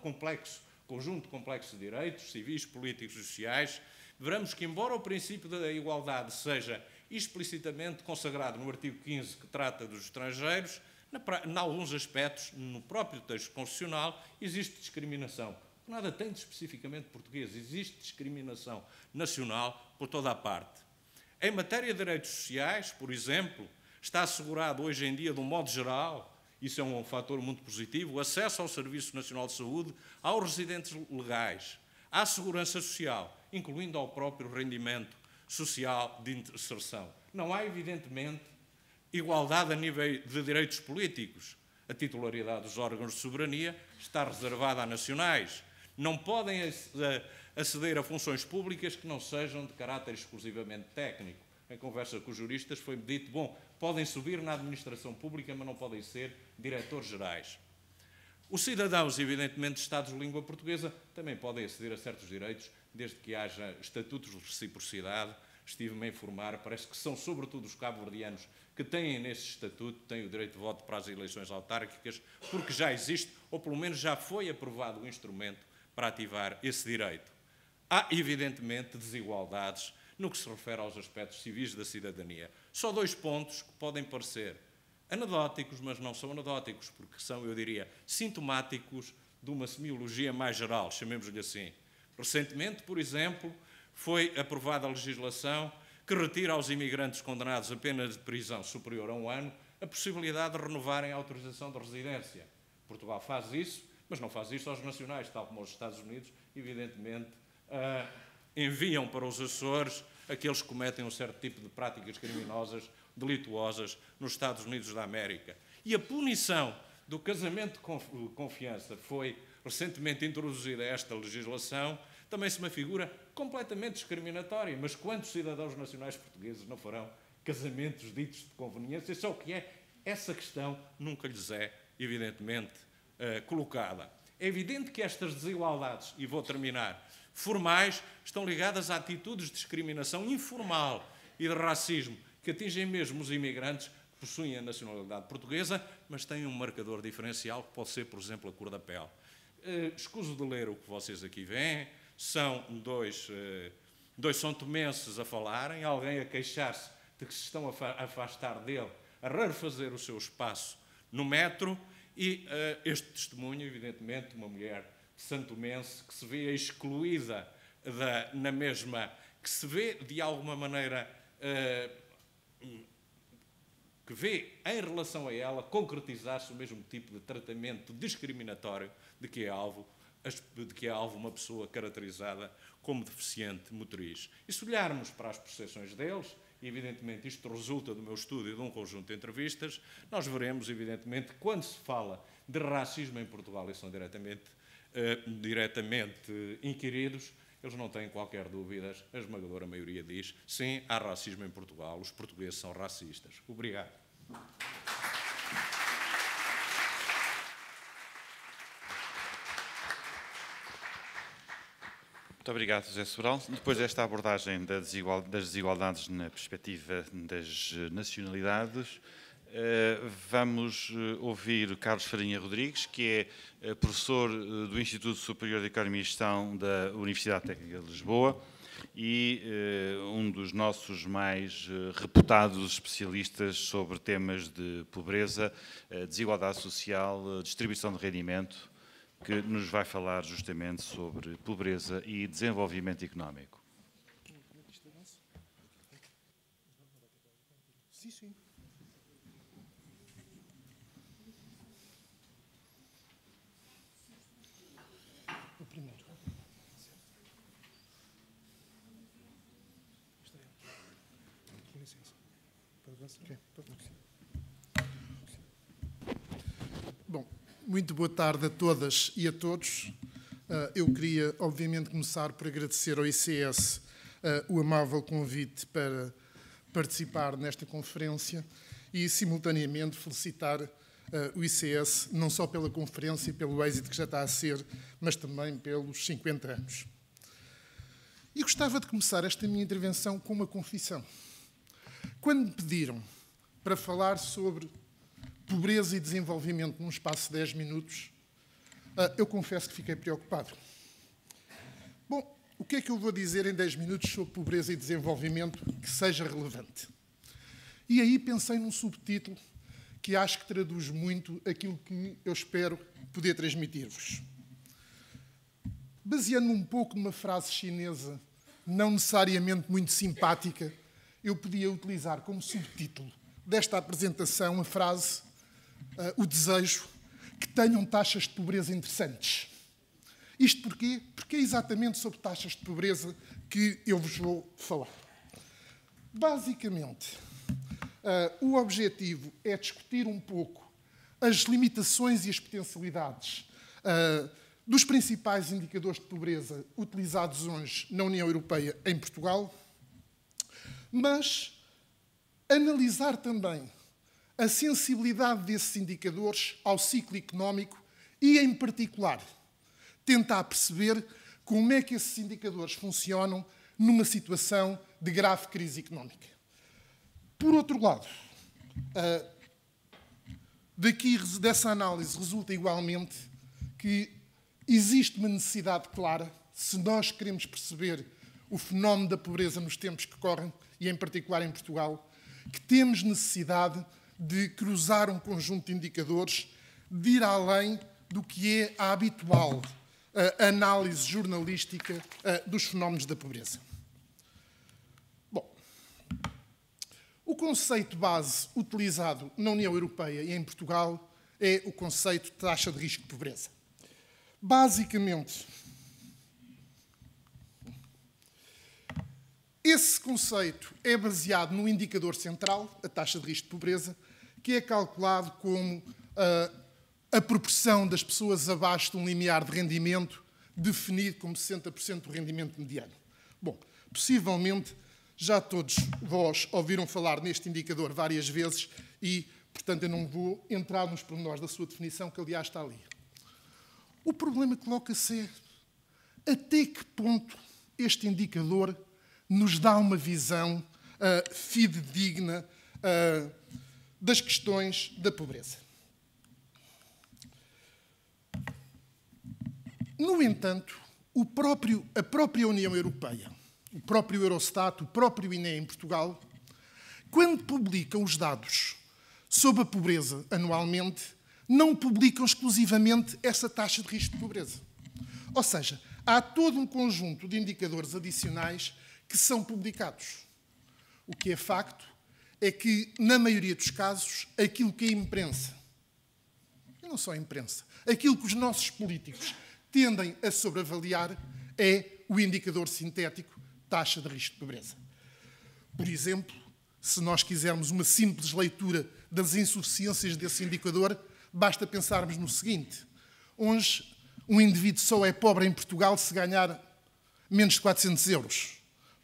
conjunto complexo de direitos civis, políticos e sociais, veremos que, embora o princípio da igualdade seja explicitamente consagrado no artigo 15, que trata dos estrangeiros, em alguns aspectos, no próprio texto constitucional, existe discriminação. Nada tem de especificamente português, existe discriminação nacional por toda a parte. Em matéria de direitos sociais, por exemplo, está assegurado hoje em dia, de um modo geral, isso é um fator muito positivo, o acesso ao Serviço Nacional de Saúde aos residentes legais, à segurança social, incluindo ao próprio rendimento social de inserção. Não há, evidentemente, igualdade a nível de direitos políticos. A titularidade dos órgãos de soberania está reservada a nacionais. Não podem aceder a funções públicas que não sejam de caráter exclusivamente técnico. Em conversa com os juristas foi dito, bom, podem subir na administração pública, mas não podem ser diretores gerais. Os cidadãos, evidentemente, de Estados de língua portuguesa também podem aceder a certos direitos, desde que haja estatutos de reciprocidade. Estive-me a informar, parece que são sobretudo os cabo-verdianos que têm nesse estatuto, têm o direito de voto para as eleições autárquicas, porque já existe, ou pelo menos já foi aprovado o instrumento para ativar esse direito. Há, evidentemente, desigualdades no que se refere aos aspectos civis da cidadania. Só 2 pontos que podem parecer anedóticos, mas não são anedóticos, porque são, eu diria, sintomáticos de uma semiologia mais geral, chamemos-lhe assim. Recentemente, por exemplo, foi aprovada a legislação que retira aos imigrantes condenados a pena de prisão superior a 1 ano a possibilidade de renovarem a autorização de residência. Portugal faz isso, mas não faz isso aos nacionais, tal como os Estados Unidos, evidentemente, enviam para os Açores aqueles que cometem um certo tipo de práticas criminosas, delituosas, nos Estados Unidos da América. E a punição do casamento de confiança foi recentemente introduzida esta legislação, também se me figura completamente discriminatória. Mas quantos cidadãos nacionais portugueses não farão casamentos ditos de conveniência? Só que essa questão nunca lhes é, evidentemente, colocada. É evidente que estas desigualdades, e vou terminar, formais, estão ligadas a atitudes de discriminação informal e de racismo que atingem mesmo os imigrantes que possuem a nacionalidade portuguesa, mas têm um marcador diferencial que pode ser, por exemplo, a cor da pele. Escuso de ler o que vocês aqui veem. São dois são-tomenses a falarem, alguém a queixar-se de que se estão a afastar dele, a refazer o seu espaço no metro, e este testemunho, evidentemente, uma mulher santomense que se vê excluída na mesma, que se vê de alguma maneira, que vê em relação a ela concretizar-se o mesmo tipo de tratamento discriminatório de que é alvo uma pessoa caracterizada como deficiente motriz. E se olharmos para as percepções deles, e evidentemente isto resulta do meu estudo e de um conjunto de entrevistas, nós veremos, evidentemente, quando se fala de racismo em Portugal e são diretamente inquiridos, eles não têm qualquer dúvida, a esmagadora maioria diz, sim, há racismo em Portugal, os portugueses são racistas. Obrigado. Muito obrigado, José Sobral. Depois desta abordagem das desigualdades na perspectiva das nacionalidades, vamos ouvir Carlos Farinha Rodrigues, que é professor do Instituto Superior de Economia e Gestão da Universidade Técnica de Lisboa e um dos nossos mais reputados especialistas sobre temas de pobreza, desigualdade social, distribuição de rendimento, que nos vai falar justamente sobre pobreza e desenvolvimento económico. Sim, sim. O primeiro. Com licença. Okay. Bom, muito boa tarde a todas e a todos. Eu queria, obviamente, começar por agradecer ao ICS o amável convite para participar nesta conferência e, simultaneamente, felicitar o ICS não só pela conferência e pelo êxito que já está a ser, mas também pelos 50 anos. E gostava de começar esta minha intervenção com uma confissão. Quando me pediram para falar sobre pobreza e desenvolvimento num espaço de 10 minutos, eu confesso que fiquei preocupado. Bom, o que é que eu vou dizer em 10 minutos sobre pobreza e desenvolvimento que seja relevante? E aí pensei num subtítulo que acho que traduz muito aquilo que eu espero poder transmitir-vos. Baseando-me um pouco numa frase chinesa, não necessariamente muito simpática, eu podia utilizar como subtítulo desta apresentação a frase, o desejo que tenham taxas de pobreza interessantes. Isto porquê? Porque é exatamente sobre taxas de pobreza que eu vos vou falar. Basicamente, o objetivo é discutir um pouco as limitações e as potencialidades dos principais indicadores de pobreza utilizados hoje na União Europeia em Portugal, mas analisar também a sensibilidade desses indicadores ao ciclo económico e, em particular, tentar perceber como é que esses indicadores funcionam numa situação de grave crise económica. Por outro lado, dessa análise resulta igualmente que existe uma necessidade clara, se nós queremos perceber o fenómeno da pobreza nos tempos que correm, e em particular em Portugal, que temos necessidade de cruzar um conjunto de indicadores, de ir além do que é a habitual análise jornalística dos fenómenos da pobreza. Bom, o conceito base utilizado na União Europeia e em Portugal é o conceito de taxa de risco de pobreza. Basicamente, esse conceito é baseado no indicador central, a taxa de risco de pobreza, que é calculado como a proporção das pessoas abaixo de um limiar de rendimento definido como 60% do rendimento mediano. Bom, possivelmente já todos vós ouviram falar neste indicador várias vezes e, portanto, eu não vou entrar nos pormenores da sua definição, que aliás está ali. O problema coloca-se até que ponto este indicador nos dá uma visão fidedigna das questões da pobreza. No entanto, a própria União Europeia, o próprio Eurostat, o próprio INE em Portugal, quando publicam os dados sobre a pobreza anualmente, não publicam exclusivamente essa taxa de risco de pobreza. Ou seja, há todo um conjunto de indicadores adicionais que são publicados. O que é facto é que, na maioria dos casos, aquilo que a imprensa, e não só a imprensa, aquilo que os nossos políticos tendem a sobreavaliar é o indicador sintético taxa de risco de pobreza. Por exemplo, se nós quisermos uma simples leitura das insuficiências desse indicador, basta pensarmos no seguinte: hoje um indivíduo só é pobre em Portugal se ganhar menos de 400 euros.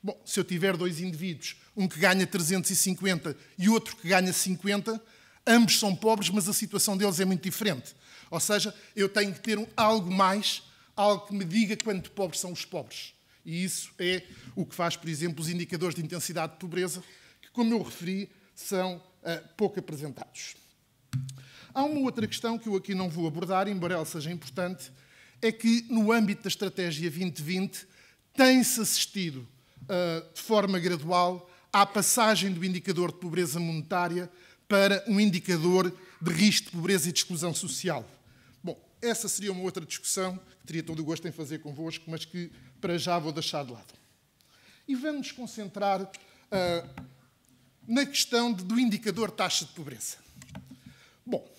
Bom, se eu tiver dois indivíduos, um que ganha 350 e outro que ganha 50, ambos são pobres, mas a situação deles é muito diferente. Ou seja, eu tenho que ter algo mais, algo que me diga quanto pobres são os pobres. E isso é o que faz, por exemplo, os indicadores de intensidade de pobreza, que, como eu referi, são pouco apresentados. Há uma outra questão que eu aqui não vou abordar, embora ela seja importante, é que, no âmbito da Estratégia 2020, tem-se assistido, de forma gradual, à passagem do indicador de pobreza monetária para um indicador de risco de pobreza e de exclusão social. Bom, essa seria uma outra discussão que teria todo o gosto em fazer convosco, mas que para já vou deixar de lado. E vamos nos concentrar na questão do indicador taxa de pobreza. Bom,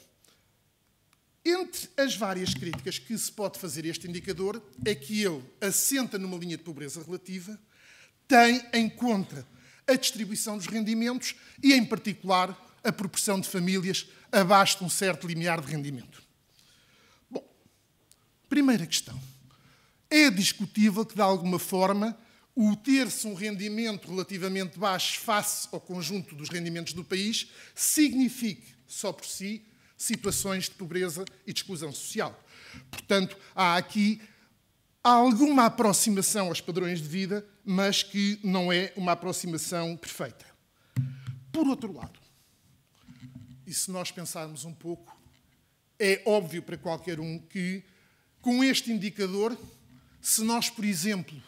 entre as várias críticas que se pode fazer a este indicador é que ele assenta numa linha de pobreza relativa, tem em conta a distribuição dos rendimentos e, em particular, a proporção de famílias abaixo de um certo limiar de rendimento. Bom, primeira questão. É discutível que, de alguma forma, o ter-se um rendimento relativamente baixo face ao conjunto dos rendimentos do país signifique, só por si, situações de pobreza e de exclusão social. Portanto, há aqui alguma aproximação aos padrões de vida, mas que não é uma aproximação perfeita. Por outro lado, e se nós pensarmos um pouco, é óbvio para qualquer um que, com este indicador, se nós, por exemplo,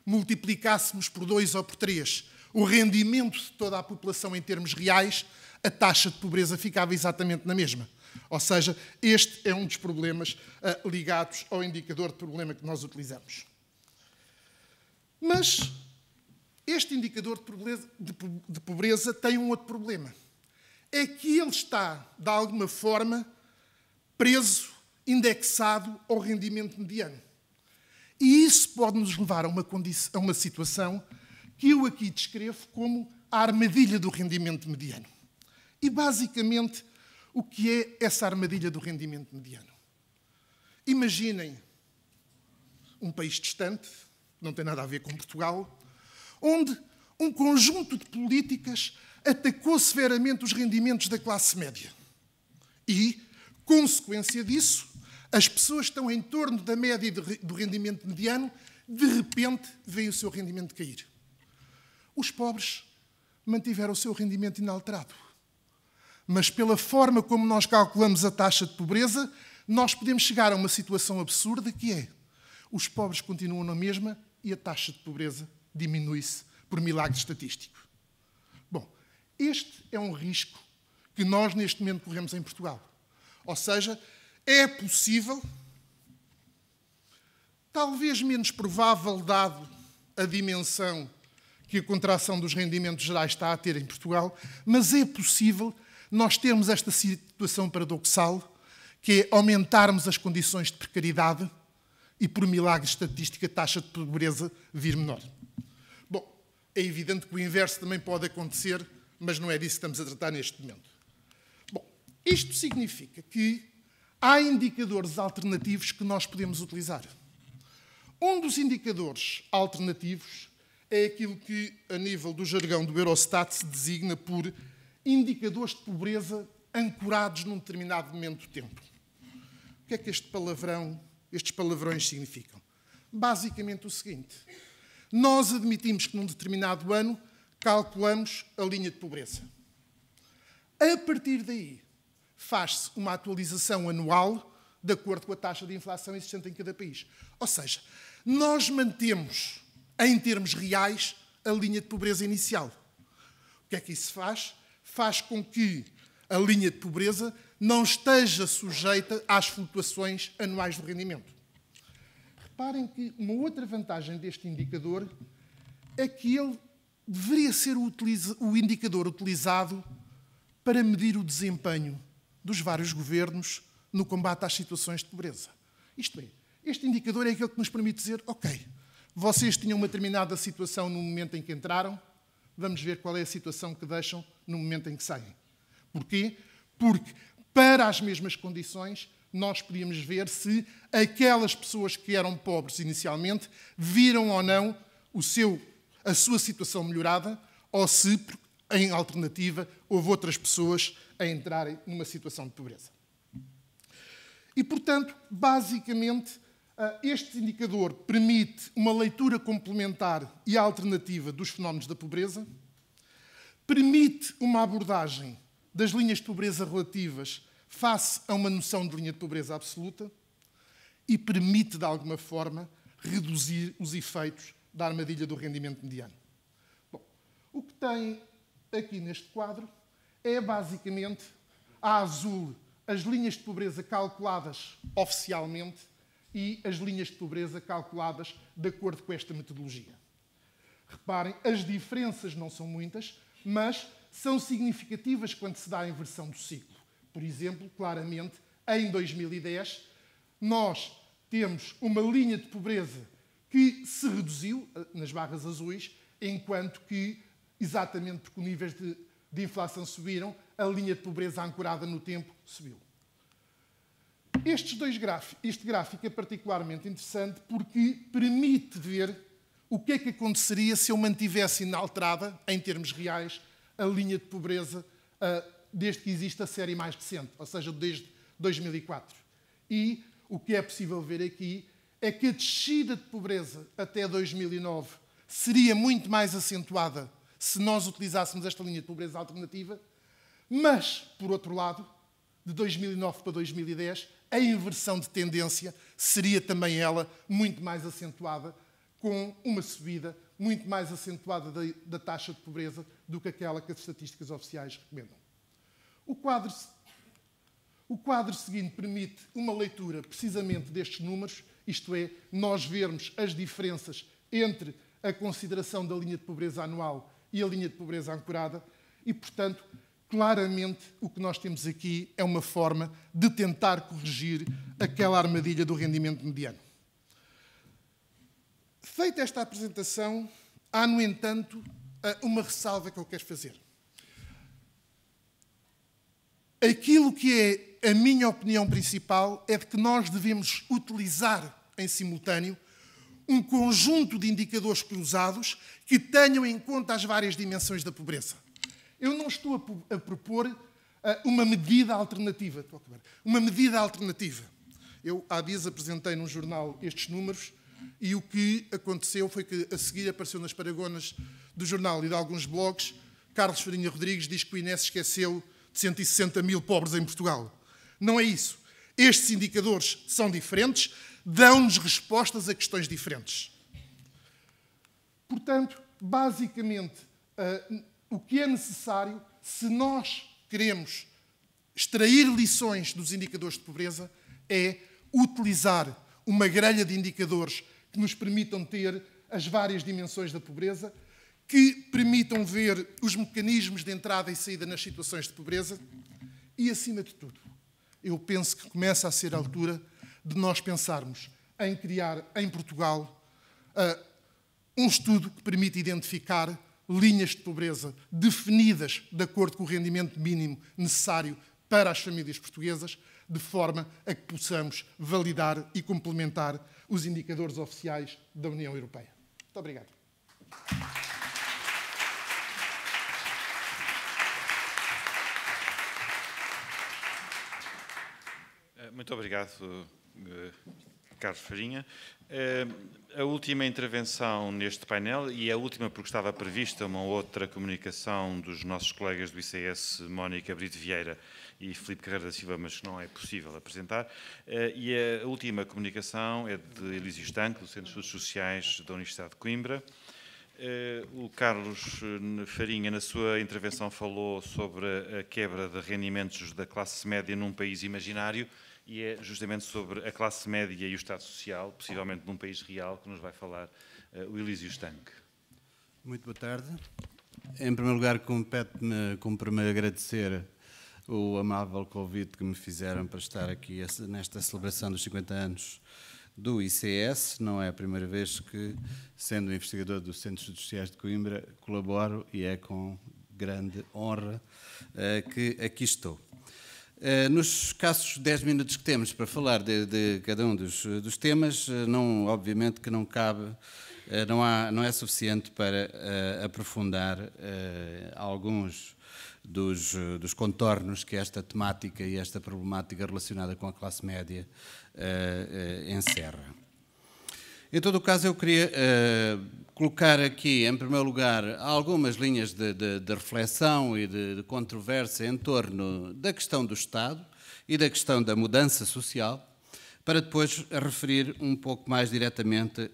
multiplicássemos por 2 ou por 3 o rendimento de toda a população em termos reais, a taxa de pobreza ficava exatamente na mesma. Ou seja, este é um dos problemas ligados ao indicador de problema que nós utilizamos. Mas este indicador de pobreza tem um outro problema. É que ele está, de alguma forma, preso, indexado ao rendimento mediano. E isso pode nos levar a uma situação que eu aqui descrevo como a armadilha do rendimento mediano. E, basicamente, o que é essa armadilha do rendimento mediano? Imaginem um país distante, não tem nada a ver com Portugal, onde um conjunto de políticas atacou severamente os rendimentos da classe média. E, consequência disso, as pessoas que estão em torno da média do rendimento mediano, de repente, veem o seu rendimento cair. Os pobres mantiveram o seu rendimento inalterado. Mas pela forma como nós calculamos a taxa de pobreza, nós podemos chegar a uma situação absurda que é: os pobres continuam na mesma e a taxa de pobreza diminui-se por milagre estatístico. Bom, este é um risco que nós neste momento corremos em Portugal. Ou seja, é possível, talvez menos provável, dado a dimensão que a contração dos rendimentos gerais está a ter em Portugal, mas é possível nós termos esta situação paradoxal, que é aumentarmos as condições de precariedade e, por milagre estatístico, a taxa de pobreza vir menor. Bom, é evidente que o inverso também pode acontecer, mas não é disso que estamos a tratar neste momento. Bom, isto significa que há indicadores alternativos que nós podemos utilizar. Um dos indicadores alternativos é aquilo que, a nível do jargão do Eurostat, se designa por indicadores de pobreza ancorados num determinado momento do tempo. O que é que estes palavrões significam? Basicamente o seguinte: nós admitimos que num determinado ano calculamos a linha de pobreza. A partir daí, faz-se uma atualização anual de acordo com a taxa de inflação existente em cada país. Ou seja, nós mantemos, em termos reais, a linha de pobreza inicial. O que é que isso faz? Faz com que a linha de pobreza não esteja sujeita às flutuações anuais do rendimento. Reparem que uma outra vantagem deste indicador é que ele deveria ser o indicador utilizado para medir o desempenho dos vários governos no combate às situações de pobreza. Isto é, este indicador é aquele que nos permite dizer: ok, vocês tinham uma determinada situação no momento em que entraram, vamos ver qual é a situação que deixam no momento em que saem. Porquê? Porque, para as mesmas condições, nós podíamos ver se aquelas pessoas que eram pobres inicialmente viram ou não a sua situação melhorada, ou se, em alternativa, houve outras pessoas a entrarem numa situação de pobreza. E, portanto, basicamente, este indicador permite uma leitura complementar e alternativa dos fenómenos da pobreza, permite uma abordagem das linhas de pobreza relativas face a uma noção de linha de pobreza absoluta e permite, de alguma forma, reduzir os efeitos da armadilha do rendimento mediano. Bom, o que tem aqui neste quadro é, basicamente, a azul, as linhas de pobreza calculadas oficialmente e as linhas de pobreza calculadas de acordo com esta metodologia. Reparem, as diferenças não são muitas, mas são significativas quando se dá a inversão do ciclo. Por exemplo, claramente, em 2010, nós temos uma linha de pobreza que se reduziu nas barras azuis, enquanto que, exatamente porque os níveis de inflação subiram, a linha de pobreza ancorada no tempo subiu. Este gráfico é particularmente interessante porque permite ver o que é que aconteceria se eu mantivesse inalterada, em termos reais, a linha de pobreza desde que existe a série mais recente, ou seja, desde 2004. E o que é possível ver aqui é que a descida de pobreza até 2009 seria muito mais acentuada se nós utilizássemos esta linha de pobreza alternativa, mas, por outro lado, de 2009 para 2010, a inversão de tendência seria também ela muito mais acentuada, com uma subida muito mais acentuada da taxa de pobreza do que aquela que as estatísticas oficiais recomendam. O quadro seguinte permite uma leitura precisamente destes números, isto é, nós vermos as diferenças entre a consideração da linha de pobreza anual e a linha de pobreza ancorada e, portanto, claramente o que nós temos aqui é uma forma de tentar corrigir aquela armadilha do rendimento mediano. Feita esta apresentação, há, no entanto, uma ressalva que eu quero fazer. Aquilo que é a minha opinião principal é de que nós devemos utilizar em simultâneo um conjunto de indicadores cruzados que tenham em conta as várias dimensões da pobreza. Eu não estou a propor uma medida alternativa. Uma medida alternativa. Eu, há dias, apresentei num jornal estes números e o que aconteceu foi que, a seguir, apareceu nas paragonas do jornal e de alguns blogs, Carlos Farinha Rodrigues diz que o INE esqueceu de 160 mil pobres em Portugal. Não é isso. Estes indicadores são diferentes, dão-nos respostas a questões diferentes. Portanto, basicamente, o que é necessário, se nós queremos extrair lições dos indicadores de pobreza, é utilizar uma grelha de indicadores que nos permitam ter as várias dimensões da pobreza, que permitam ver os mecanismos de entrada e saída nas situações de pobreza e, acima de tudo, eu penso que começa a ser a altura de nós pensarmos em criar em Portugal um estudo que permita identificar linhas de pobreza definidas de acordo com o rendimento mínimo necessário para as famílias portuguesas, de forma a que possamos validar e complementar os indicadores oficiais da União Europeia. Muito obrigado. Muito obrigado, Carlos Farinha. A última intervenção neste painel, e a última porque estava prevista uma outra comunicação dos nossos colegas do ICS, Mónica Brito Vieira e Filipe Carreira da Silva, mas que não é possível apresentar. E a última comunicação é de Elísio Estanque, do Centro de Estudos Sociais da Universidade de Coimbra. O Carlos Farinha, na sua intervenção, falou sobre a quebra de rendimentos da classe média num país imaginário, e é justamente sobre a classe média e o Estado Social, possivelmente num país real, que nos vai falar o Elísio Estanque. Muito boa tarde. Em primeiro lugar, cumpre-me agradecer o amável convite que me fizeram para estar aqui nesta celebração dos 50 anos do ICS. Não é a primeira vez que, sendo investigador dos Centros Judiciais de Coimbra, colaboro e é com grande honra que aqui estou. Nos escassos 10 minutos que temos para falar de cada um dos temas, obviamente que não cabe, não é suficiente para aprofundar alguns dos contornos que esta temática e esta problemática relacionada com a classe média encerra. Em todo o caso, eu queria colocar aqui, em primeiro lugar, algumas linhas de reflexão e de controvérsia em torno da questão do Estado e da questão da mudança social, para depois referir um pouco mais diretamente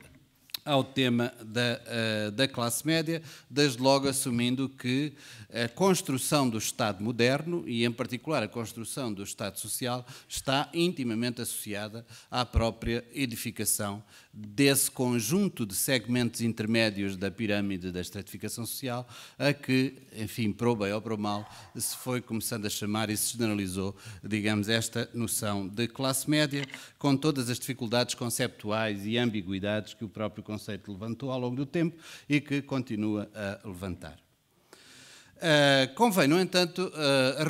ao tema da classe média, desde logo assumindo que a construção do Estado moderno, e em particular a construção do Estado social, está intimamente associada à própria edificação desse conjunto de segmentos intermédios da pirâmide da estratificação social, a que, enfim, para o bem ou para o mal, se foi começando a chamar e se generalizou, digamos, esta noção de classe média, com todas as dificuldades conceptuais e ambiguidades que o próprio conceito levantou ao longo do tempo e que continua a levantar. Convém, no entanto,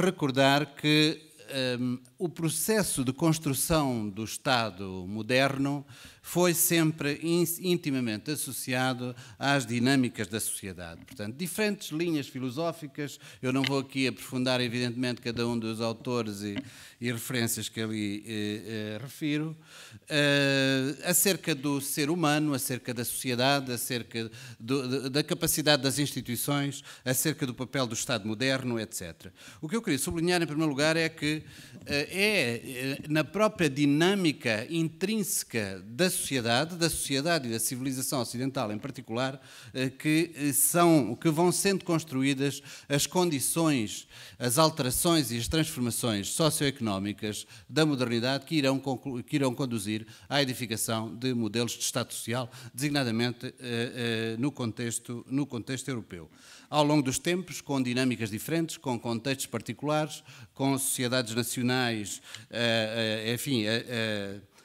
recordar que o processo de construção do Estado moderno foi sempre intimamente associado às dinâmicas da sociedade. Portanto, diferentes linhas filosóficas, eu não vou aqui aprofundar, evidentemente, cada um dos autores e referências que ali refiro, acerca do ser humano, acerca da sociedade, acerca da capacidade das instituições, acerca do papel do Estado moderno, etc. O que eu queria sublinhar, em primeiro lugar, é que na própria dinâmica intrínseca da sociedade e da civilização ocidental em particular, que vão sendo construídas as condições, as alterações e as transformações socioeconómicas da modernidade que irão conduzir à edificação de modelos de Estado social, designadamente no contexto europeu. Ao longo dos tempos, com dinâmicas diferentes, com contextos particulares, com sociedades nacionais, enfim,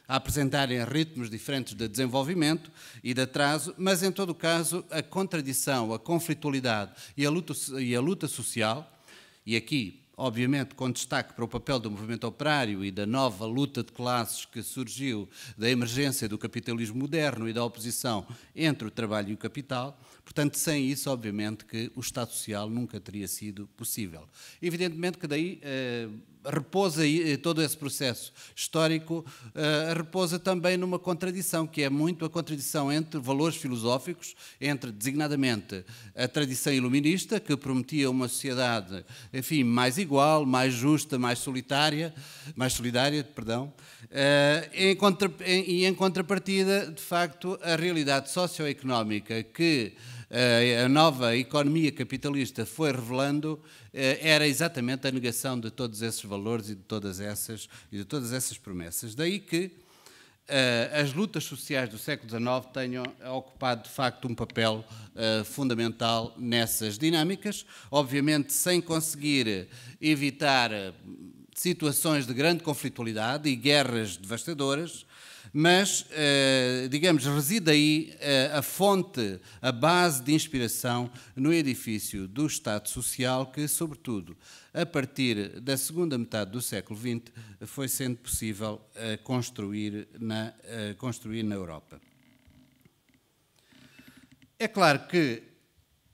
a apresentarem ritmos diferentes de desenvolvimento e de atraso, mas, em todo o caso, a contradição, a conflitualidade e a luta social, e aqui, obviamente, com destaque para o papel do movimento operário e da nova luta de classes que surgiu da emergência do capitalismo moderno e da oposição entre o trabalho e o capital. Portanto, sem isso, obviamente, que o Estado Social nunca teria sido possível. Evidentemente que daí repousa todo esse processo histórico, repousa também numa contradição, que é muito a contradição entre valores filosóficos, entre, designadamente, a tradição iluminista, que prometia uma sociedade, enfim, mais igual, mais justa, mais solidária, e em contrapartida, de facto, a realidade socioeconómica que a nova economia capitalista foi revelando era exatamente a negação de todos esses valores e de todas essas promessas. Daí que as lutas sociais do século XIX tenham ocupado, de facto, um papel fundamental nessas dinâmicas, obviamente sem conseguir evitar situações de grande conflitualidade e guerras devastadoras, mas, digamos, reside aí a fonte, a base de inspiração no edifício do Estado Social que, sobretudo, a partir da segunda metade do século XX, foi sendo possível construir na Europa. É claro que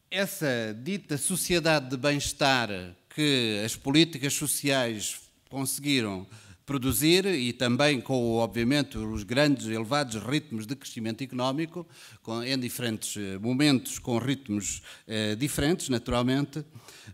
essa dita sociedade de bem-estar que as políticas sociais conseguiram produzir, e também com, obviamente, os grandes, elevados ritmos de crescimento económico, em diferentes momentos, com ritmos diferentes, naturalmente,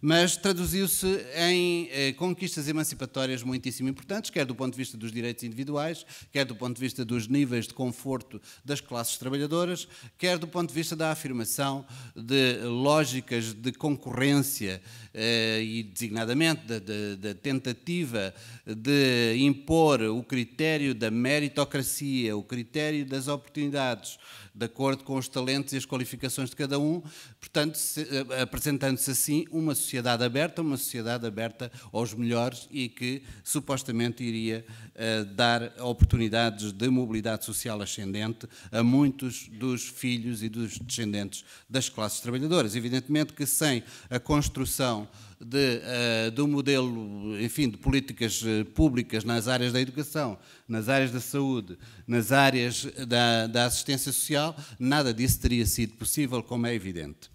mas traduziu-se em conquistas emancipatórias muitíssimo importantes, quer do ponto de vista dos direitos individuais, quer do ponto de vista dos níveis de conforto das classes trabalhadoras, quer do ponto de vista da afirmação de lógicas de concorrência e, designadamente, da tentativa de impor o critério da meritocracia, o critério das oportunidades, de acordo com os talentos e as qualificações de cada um, portanto, apresentando-se assim uma sociedade aberta aos melhores e que supostamente iria dar oportunidades de mobilidade social ascendente a muitos dos filhos e dos descendentes das classes trabalhadoras. Evidentemente que sem a construção do modelo, enfim, de políticas públicas nas áreas da educação, nas áreas da saúde, nas áreas da assistência social, nada disso teria sido possível, como é evidente.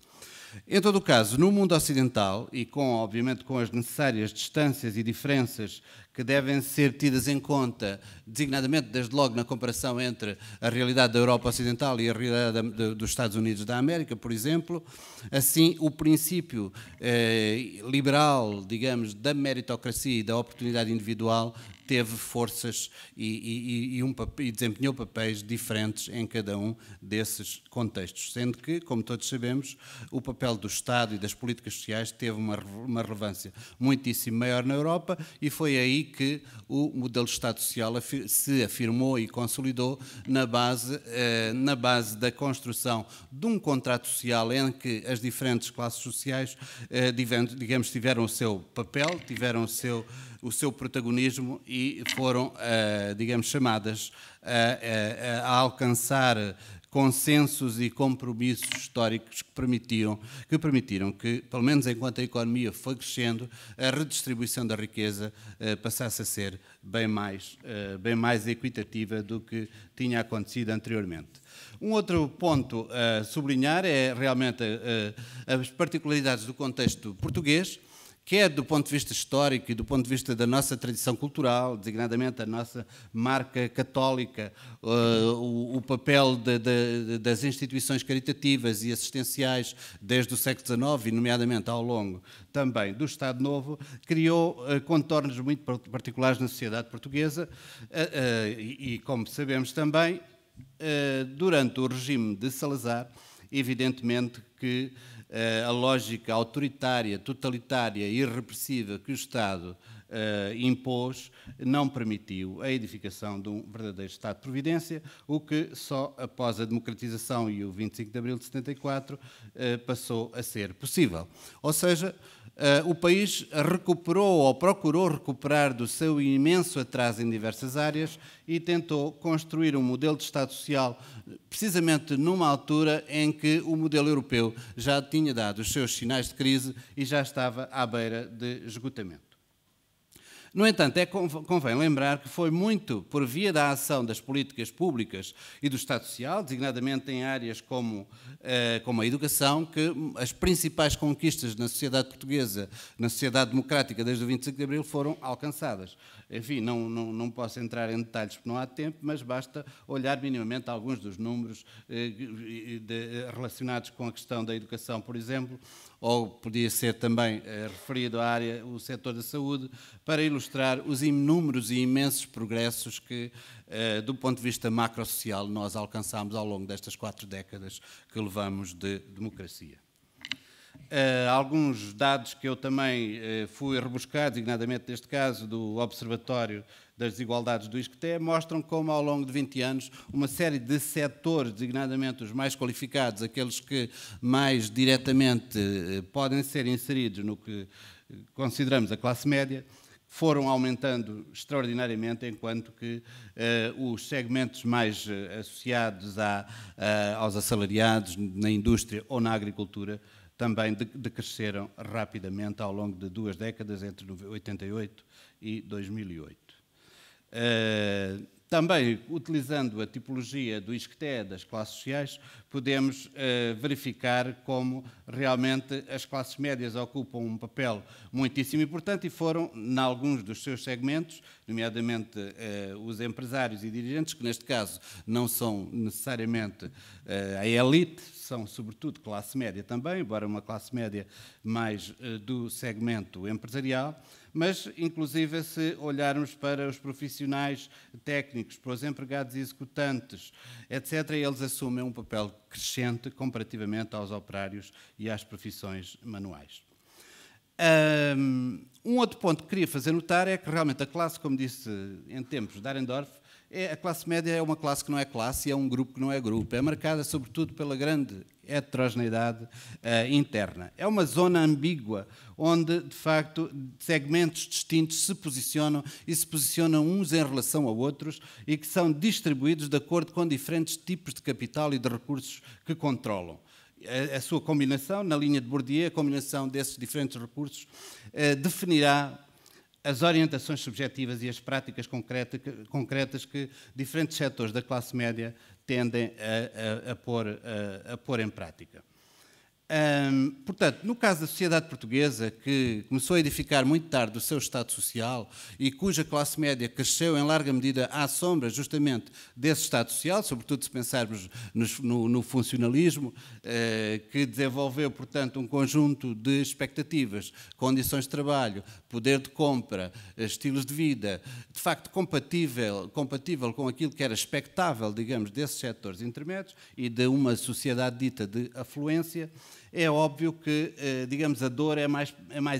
Em todo o caso, no mundo ocidental, e obviamente com as necessárias distâncias e diferenças que devem ser tidas em conta, designadamente desde logo na comparação entre a realidade da Europa Ocidental e a realidade dos Estados Unidos da América, por exemplo, assim o princípio liberal, digamos, da meritocracia e da oportunidade individual teve forças e desempenhou papéis diferentes em cada um desses contextos, sendo que, como todos sabemos, o papel do Estado e das políticas sociais teve uma relevância muitíssimo maior na Europa e foi aí que o modelo de Estado Social se afirmou e consolidou na base da construção de um contrato social em que as diferentes classes sociais, digamos, tiveram o seu papel, tiveram o seu protagonismo e foram, digamos, chamadas a alcançar consensos e compromissos históricos que permitiram que, pelo menos enquanto a economia foi crescendo, a redistribuição da riqueza passasse a ser bem mais equitativa do que tinha acontecido anteriormente. Um outro ponto a sublinhar é realmente as particularidades do contexto português, quer do ponto de vista histórico e do ponto de vista da nossa tradição cultural, designadamente a nossa marca católica, o papel das instituições caritativas e assistenciais desde o século XIX, e nomeadamente ao longo também do Estado Novo, criou contornos muito particulares na sociedade portuguesa e, como sabemos também, durante o regime de Salazar, evidentemente que a lógica autoritária, totalitária e repressiva que o Estado impôs não permitiu a edificação de um verdadeiro Estado de Providência, o que só após a democratização e o 25 de abril de 74 passou a ser possível. Ou seja, o país recuperou ou procurou recuperar do seu imenso atraso em diversas áreas e tentou construir um modelo de Estado Social precisamente numa altura em que o modelo europeu já tinha dado os seus sinais de crise e já estava à beira de esgotamento. No entanto, convém lembrar que foi muito por via da ação das políticas públicas e do Estado Social, designadamente em áreas como a educação, que as principais conquistas na sociedade portuguesa, na sociedade democrática desde o 25 de Abril, foram alcançadas. Enfim, não posso entrar em detalhes porque não há tempo, mas basta olhar minimamente alguns dos números relacionados com a questão da educação, por exemplo, ou podia ser também referido à área, o setor da saúde, para ilustrar os inúmeros e imensos progressos que, do ponto de vista macrosocial, nós alcançámos ao longo destas 4 décadas que levamos de democracia. Alguns dados que eu também fui rebuscar, designadamente neste caso do Observatório das Desigualdades do ISCTE, mostram como ao longo de 20 anos uma série de setores, designadamente os mais qualificados, aqueles que mais diretamente podem ser inseridos no que consideramos a classe média, foram aumentando extraordinariamente, enquanto que os segmentos mais associados aos assalariados na indústria ou na agricultura também decresceram rapidamente ao longo de 2 décadas, entre 88 e 2008. Também, utilizando a tipologia do ISCTE das classes sociais, podemos verificar como realmente as classes médias ocupam um papel muitíssimo importante e foram, em alguns dos seus segmentos, nomeadamente os empresários e dirigentes, que neste caso não são necessariamente a elite, são sobretudo classe média também, embora uma classe média mais do segmento empresarial, mas inclusive se olharmos para os profissionais técnicos, para os empregados e executantes, etc., eles assumem um papel crescente comparativamente aos operários e às profissões manuais. Um outro ponto que queria fazer notar é que realmente a classe, como disse em tempos de Dahrendorf, a classe média é uma classe que não é classe e é um grupo que não é grupo. É marcada sobretudo pela grande heterogeneidade interna. É uma zona ambígua onde, de facto, segmentos distintos se posicionam e se posicionam uns em relação a outros e que são distribuídos de acordo com diferentes tipos de capital e de recursos que controlam. A sua combinação, na linha de Bourdieu, a combinação desses diferentes recursos definirá as orientações subjetivas e as práticas concretas que diferentes setores da classe média tendem a pôr em prática. Portanto, no caso da sociedade portuguesa, que começou a edificar muito tarde o seu Estado social e cuja classe média cresceu em larga medida à sombra justamente desse Estado social, sobretudo se pensarmos no funcionalismo, que desenvolveu, portanto, um conjunto de expectativas, condições de trabalho, poder de compra, estilos de vida, de facto compatível com aquilo que era expectável, digamos, desses setores intermédios e de uma sociedade dita de afluência. É óbvio que, digamos, a dor é mais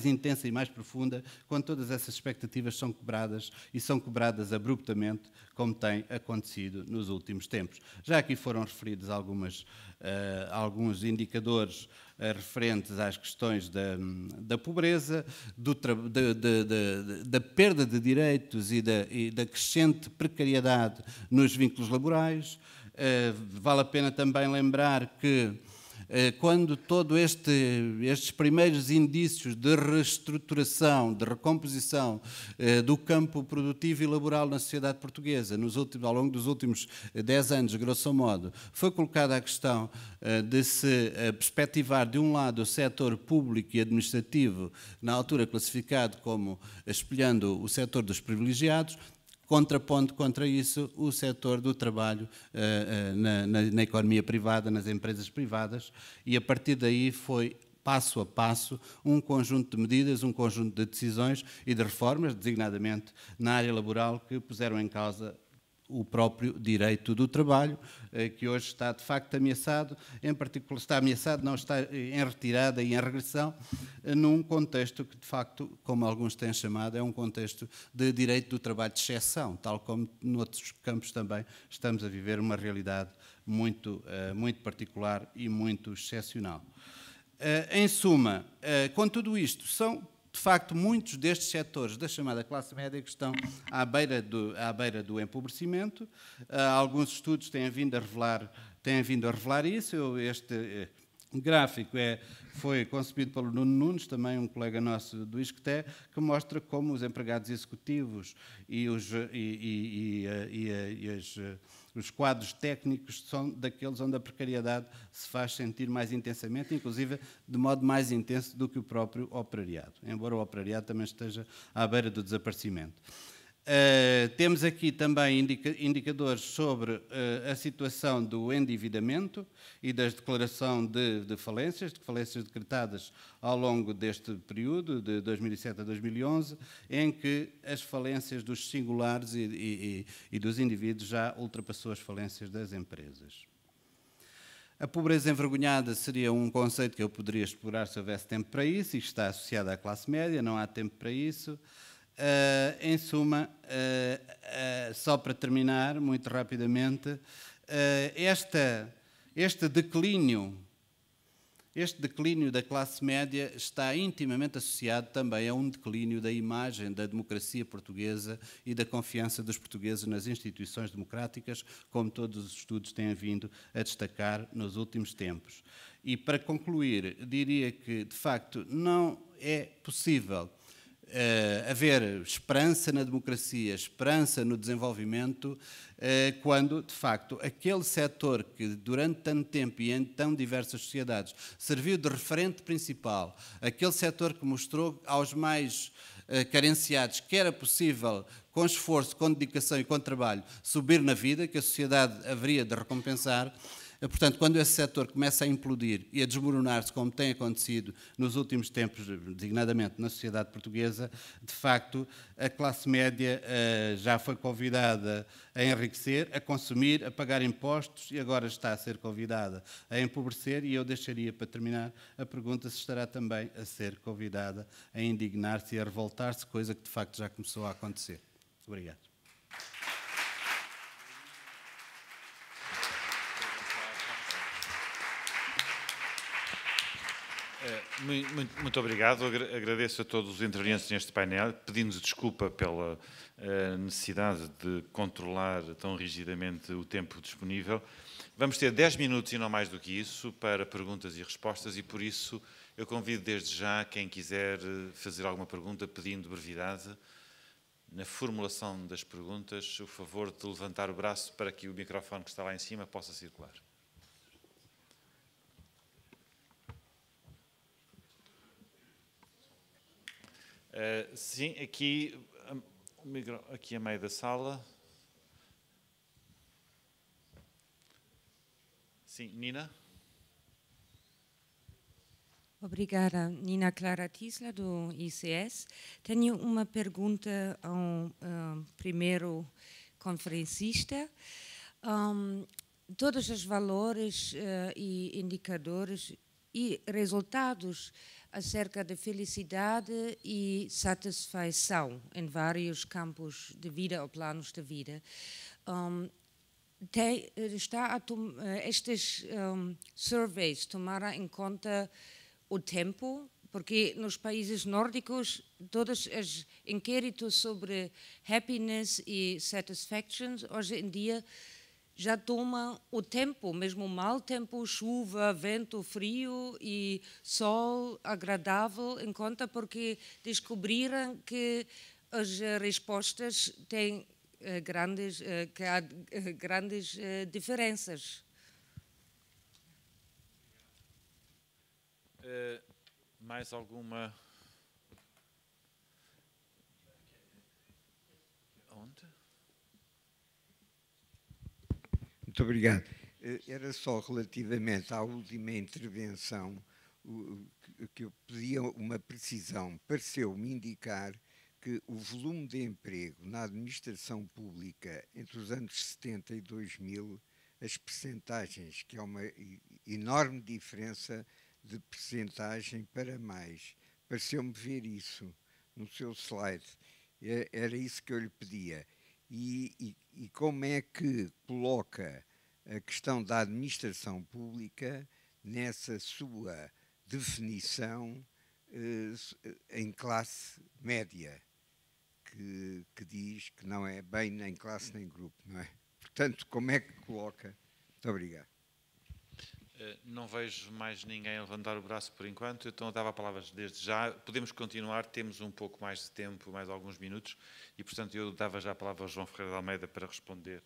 intensa e mais profunda quando todas essas expectativas são quebradas e são quebradas abruptamente, como tem acontecido nos últimos tempos. Já aqui foram referidos alguns indicadores referentes às questões da pobreza, da perda de direitos e da crescente precariedade nos vínculos laborais. Vale a pena também lembrar que quando todos estes primeiros indícios de reestruturação, de recomposição do campo produtivo e laboral na sociedade portuguesa, ao longo dos últimos 10 anos, grosso modo, foi colocada a questão de se perspectivar, de um lado, o setor público e administrativo, na altura classificado como espelhando o setor dos privilegiados, contraponto contra isso o setor do trabalho na economia privada, nas empresas privadas, e a partir daí foi, passo a passo, um conjunto de medidas, um conjunto de decisões e de reformas, designadamente na área laboral, que puseram em causa o próprio direito do trabalho, que hoje está de facto ameaçado, em particular está ameaçado, não está em retirada e em regressão, num contexto que de facto, como alguns têm chamado, é um contexto de direito do trabalho de exceção, tal como noutros campos também estamos a viver uma realidade muito particular e muito excepcional. Em suma, com tudo isto, são de facto, muitos destes setores da chamada classe média que estão à beira do empobrecimento. Alguns estudos têm vindo a revelar isso. Este gráfico foi concebido pelo Nuno Nunes, também um colega nosso do ISCTE, que mostra como os empregados executivos e os quadros técnicos são daqueles onde a precariedade se faz sentir mais intensamente, inclusive de modo mais intenso do que o próprio operariado, embora o operariado também esteja à beira do desaparecimento. Temos aqui também indicadores sobre a situação do endividamento e da declaração de falências decretadas ao longo deste período, de 2007 a 2011, em que as falências dos singulares e dos indivíduos já ultrapassou as falências das empresas. A pobreza envergonhada seria um conceito que eu poderia explorar se houvesse tempo para isso, e está associado à classe média, não há tempo para isso. Em suma, só para terminar, muito rapidamente, este declínio da classe média está intimamente associado também a um declínio da imagem da democracia portuguesa e da confiança dos portugueses nas instituições democráticas, como todos os estudos têm vindo a destacar nos últimos tempos. E, para concluir, diria que, de facto, não é possível haver esperança na democracia, esperança no desenvolvimento, quando, de facto, aquele setor que durante tanto tempo e em tão diversas sociedades serviu de referente principal, aquele setor que mostrou aos mais carenciados que era possível, com esforço, com dedicação e com trabalho, subir na vida, que a sociedade haveria de recompensar, Portanto, quando esse setor começa a implodir e a desmoronar-se, como tem acontecido nos últimos tempos, designadamente na sociedade portuguesa, de facto, a classe média já foi convidada a enriquecer, a consumir, a pagar impostos e agora está a ser convidada a empobrecer, e eu deixaria para terminar a pergunta se estará também a ser convidada a indignar-se e a revoltar-se, coisa que de facto já começou a acontecer. Obrigado. Muito obrigado. Agradeço a todos os intervenientes neste painel, pedindo desculpa pela necessidade de controlar tão rigidamente o tempo disponível. Vamos ter 10 minutos e não mais do que isso para perguntas e respostas, e por isso eu convido desde já quem quiser fazer alguma pergunta, pedindo brevidade na formulação das perguntas, o favor de levantar o braço para que o microfone que está lá em cima possa circular. Sim, aqui a meio da sala. Sim, Nina. Obrigada, Nina Clara Tisla, do ICS. Tenho uma pergunta ao primeiro conferencista. Todos os valores e indicadores e resultados acerca de felicidade e satisfação em vários campos de vida ou planos de vida. Estes surveys tomaram em conta o tempo, porque nos países nórdicos todos os inquéritos sobre happiness e satisfaction hoje em dia já tomam o tempo, mesmo mau tempo, chuva, vento, frio e sol agradável em conta, porque descobriram que as respostas têm grandes diferenças. Mais alguma? Onde? Muito obrigado. Era só relativamente à última intervenção que eu pedia uma precisão. Pareceu-me indicar que o volume de emprego na administração pública entre os anos 70 e 2000, as percentagens, que é uma enorme diferença de percentagem para mais. Pareceu-me ver isso no seu slide. Era isso que eu lhe pedia. E como é que coloca a questão da administração pública nessa sua definição em classe média, que diz que não é bem nem classe nem grupo, não é? Portanto, como é que coloca? Muito obrigado. Não vejo mais ninguém a levantar o braço por enquanto, então eu dava a palavra desde já. Podemos continuar, temos um pouco mais de tempo, mais alguns minutos, e portanto eu dava já a palavra ao João Ferreira de Almeida para responder.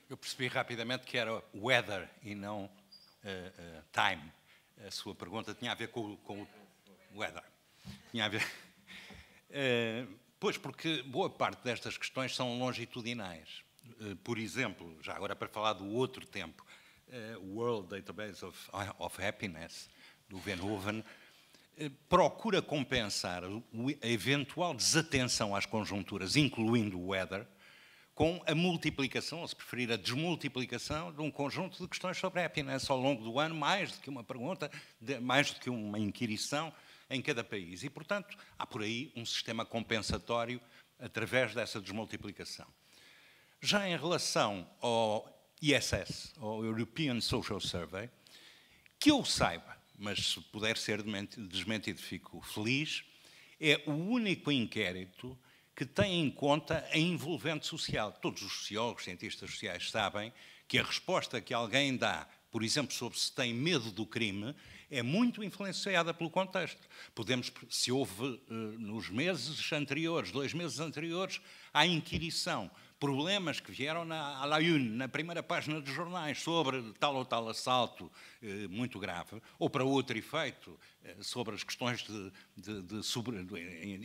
Eu percebi rapidamente que era weather e não time. A sua pergunta tinha a ver com o weather. Tinha a ver... pois, porque boa parte destas questões são longitudinais. Por exemplo, já agora para falar do outro tempo, World Database of Happiness, do Venhoven, procura compensar a eventual desatenção às conjunturas, incluindo o weather, com a multiplicação, ou se preferir, a desmultiplicação de um conjunto de questões sobre happiness ao longo do ano, mais do que uma pergunta, mais do que uma inquirição em cada país. E, portanto, há por aí um sistema compensatório através dessa desmultiplicação. Já em relação ao ISS, ao European Social Survey, que eu saiba, mas se puder ser desmentido fico feliz, é o único inquérito que tem em conta a envolvente social. Todos os sociólogos, cientistas sociais sabem que a resposta que alguém dá, por exemplo, sobre se tem medo do crime, é muito influenciada pelo contexto. Se houve nos meses anteriores, 2 meses anteriores, à inquirição, problemas que vieram à la une, na primeira página dos jornais, sobre tal ou tal assalto muito grave, ou para outro efeito, sobre as questões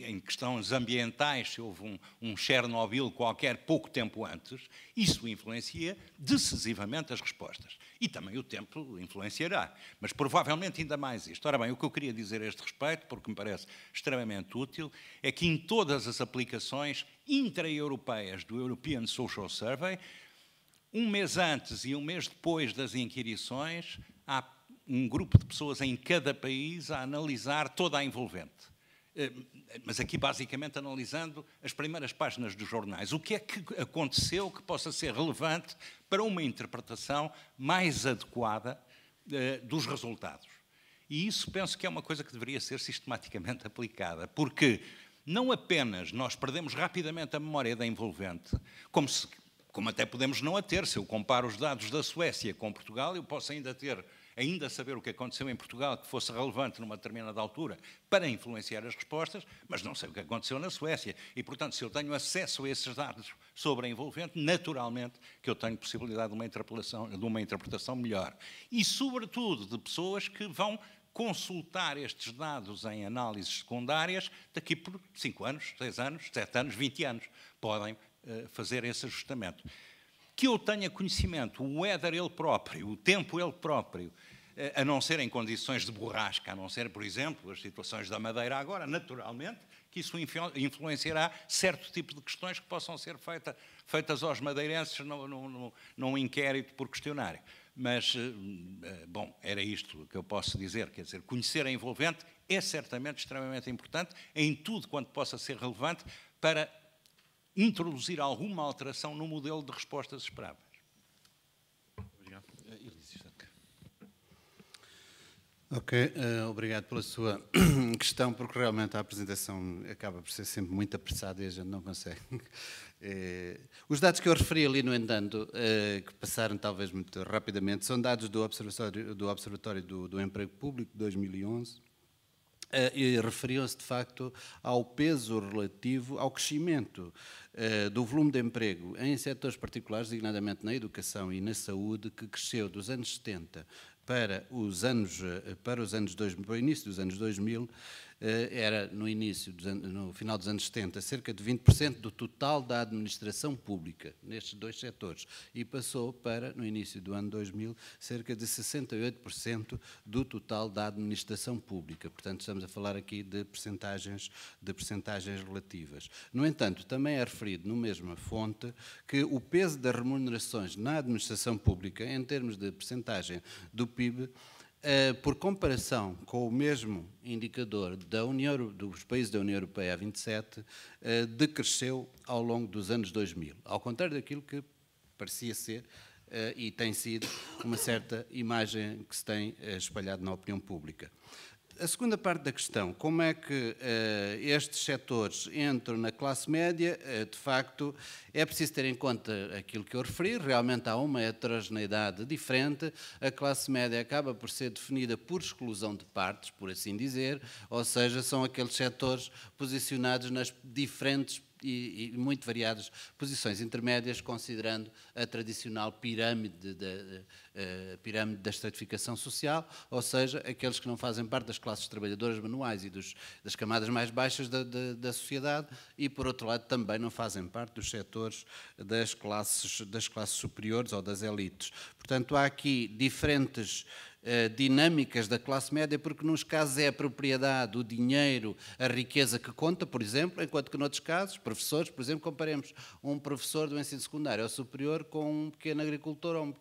em questões ambientais, se houve um Chernobyl qualquer pouco tempo antes, isso influencia decisivamente as respostas. E também o tempo influenciará, mas provavelmente ainda mais isto. Ora bem, o que eu queria dizer a este respeito, porque me parece extremamente útil, é que em todas as aplicações intra-europeias do European Social Survey, um mês antes e um mês depois das inquirições, há um grupo de pessoas em cada país a analisar toda a envolvente. Mas aqui, basicamente, analisando as primeiras páginas dos jornais. O que é que aconteceu que possa ser relevante para uma interpretação mais adequada dos resultados? E isso penso que é uma coisa que deveria ser sistematicamente aplicada, porque não apenas nós perdemos rapidamente a memória da envolvente, como até podemos não a ter. Se eu comparo os dados da Suécia com Portugal, eu posso ainda saber o que aconteceu em Portugal que fosse relevante numa determinada altura para influenciar as respostas, mas não sei o que aconteceu na Suécia. E, portanto, se eu tenho acesso a esses dados sobre a envolvente, naturalmente que eu tenho possibilidade de uma interpretação melhor. E, sobretudo, de pessoas que vão consultar estes dados em análises secundárias daqui por 5 anos, 6 anos, 7 anos, 20 anos. Podem fazer esse ajustamento. Que eu tenha conhecimento, o weather ele próprio, o tempo ele próprio, a não ser em condições de borrasca, a não ser, por exemplo, as situações da Madeira agora, naturalmente, que isso influenciará certo tipo de questões que possam ser feitas aos madeirenses num inquérito por questionário. Mas, bom, era isto que eu posso dizer, quer dizer, conhecer a envolvente é certamente extremamente importante em tudo quanto possa ser relevante para introduzir alguma alteração no modelo de respostas esperáveis. Obrigado. Ok, obrigado pela sua questão, porque realmente a apresentação acaba por ser sempre muito apressada e a gente não consegue. Os dados que eu referi ali, no entanto, que passaram talvez muito rapidamente, são dados do Observatório do Emprego Público de 2011, e referiam-se, de facto, ao peso relativo ao crescimento do volume de emprego em setores particulares, designadamente na educação e na saúde, que cresceu dos anos 70 para o início dos anos 2000, era no final dos anos 70, cerca de 20% do total da administração pública nestes dois setores, e passou para, no início do ano 2000, cerca de 68% do total da administração pública. Portanto, estamos a falar aqui de percentagens relativas. No entanto, também é referido, na mesma fonte, que o peso das remunerações na administração pública, em termos de percentagem do PIB, por comparação com o mesmo indicador dos países da União Europeia a 27, decresceu ao longo dos anos 2000, ao contrário daquilo que parecia ser e tem sido uma certa imagem que se tem espalhado na opinião pública. A segunda parte da questão, como é que estes setores entram na classe média, de facto, é preciso ter em conta aquilo que eu referi, realmente há uma heterogeneidade diferente, a classe média acaba por ser definida por exclusão de partes, por assim dizer, ou seja, são aqueles setores posicionados nas diferentes e muito variadas posições intermédias, considerando a tradicional pirâmide da estratificação social, ou seja, aqueles que não fazem parte das classes trabalhadoras manuais e das camadas mais baixas da sociedade, e, por outro lado, também não fazem parte dos setores das classes superiores ou das elites. Portanto, há aqui diferentes dinâmicas da classe média, porque nos casos é a propriedade, o dinheiro, a riqueza que conta, por exemplo, enquanto que noutros casos, professores, por exemplo, comparemos um professor do ensino secundário ou superior com um pequeno agricultor ou um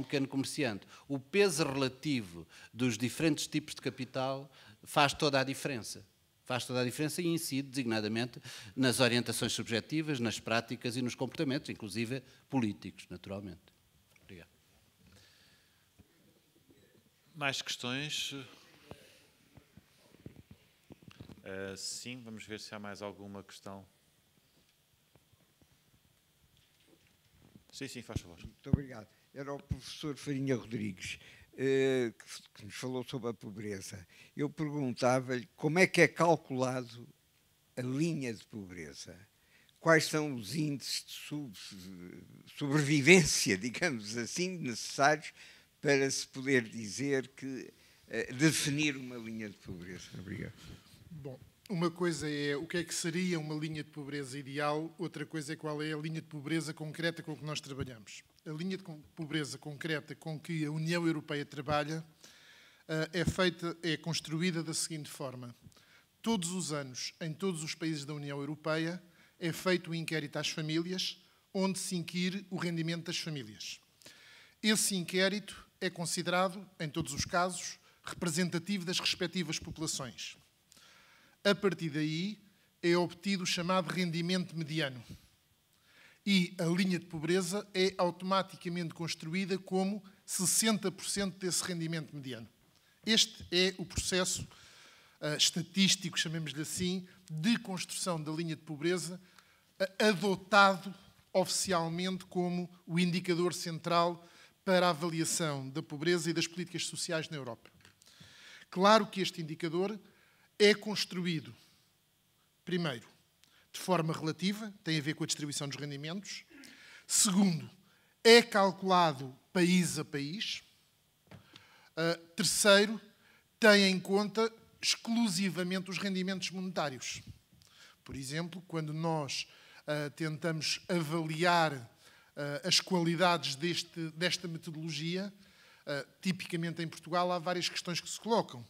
pequeno comerciante. O peso relativo dos diferentes tipos de capital faz toda a diferença. Faz toda a diferença e incide designadamente nas orientações subjetivas, nas práticas e nos comportamentos, inclusive políticos, naturalmente. Obrigado. Mais questões? Sim, vamos ver se há mais alguma questão. Sim, faz favor. Muito obrigado. Era o professor Farinha Rodrigues que nos falou sobre a pobreza. Eu perguntava-lhe como é que é calculado a linha de pobreza. Quais são os índices de sobrevivência, digamos assim, necessários para se poder dizer que definir uma linha de pobreza. Obrigado. Bom, uma coisa é o que é que seria uma linha de pobreza ideal, outra coisa é qual é a linha de pobreza concreta com que nós trabalhamos. A linha de pobreza concreta com que a União Europeia trabalha é construída da seguinte forma. Todos os anos, em todos os países da União Europeia, é feito um inquérito às famílias, onde se inquire o rendimento das famílias. Esse inquérito é considerado, em todos os casos, representativo das respectivas populações. A partir daí, é obtido o chamado rendimento mediano. E a linha de pobreza é automaticamente construída como 60% desse rendimento mediano. Este é o processo estatístico, chamemos-lhe assim, de construção da linha de pobreza, adotado oficialmente como o indicador central para a avaliação da pobreza e das políticas sociais na Europa. Claro que este indicador é construído, primeiro, de forma relativa, tem a ver com a distribuição dos rendimentos. Segundo, é calculado país a país. Terceiro, tem em conta exclusivamente os rendimentos monetários. Por exemplo, quando nós tentamos avaliar as qualidades desta metodologia, tipicamente em Portugal há várias questões que se colocam.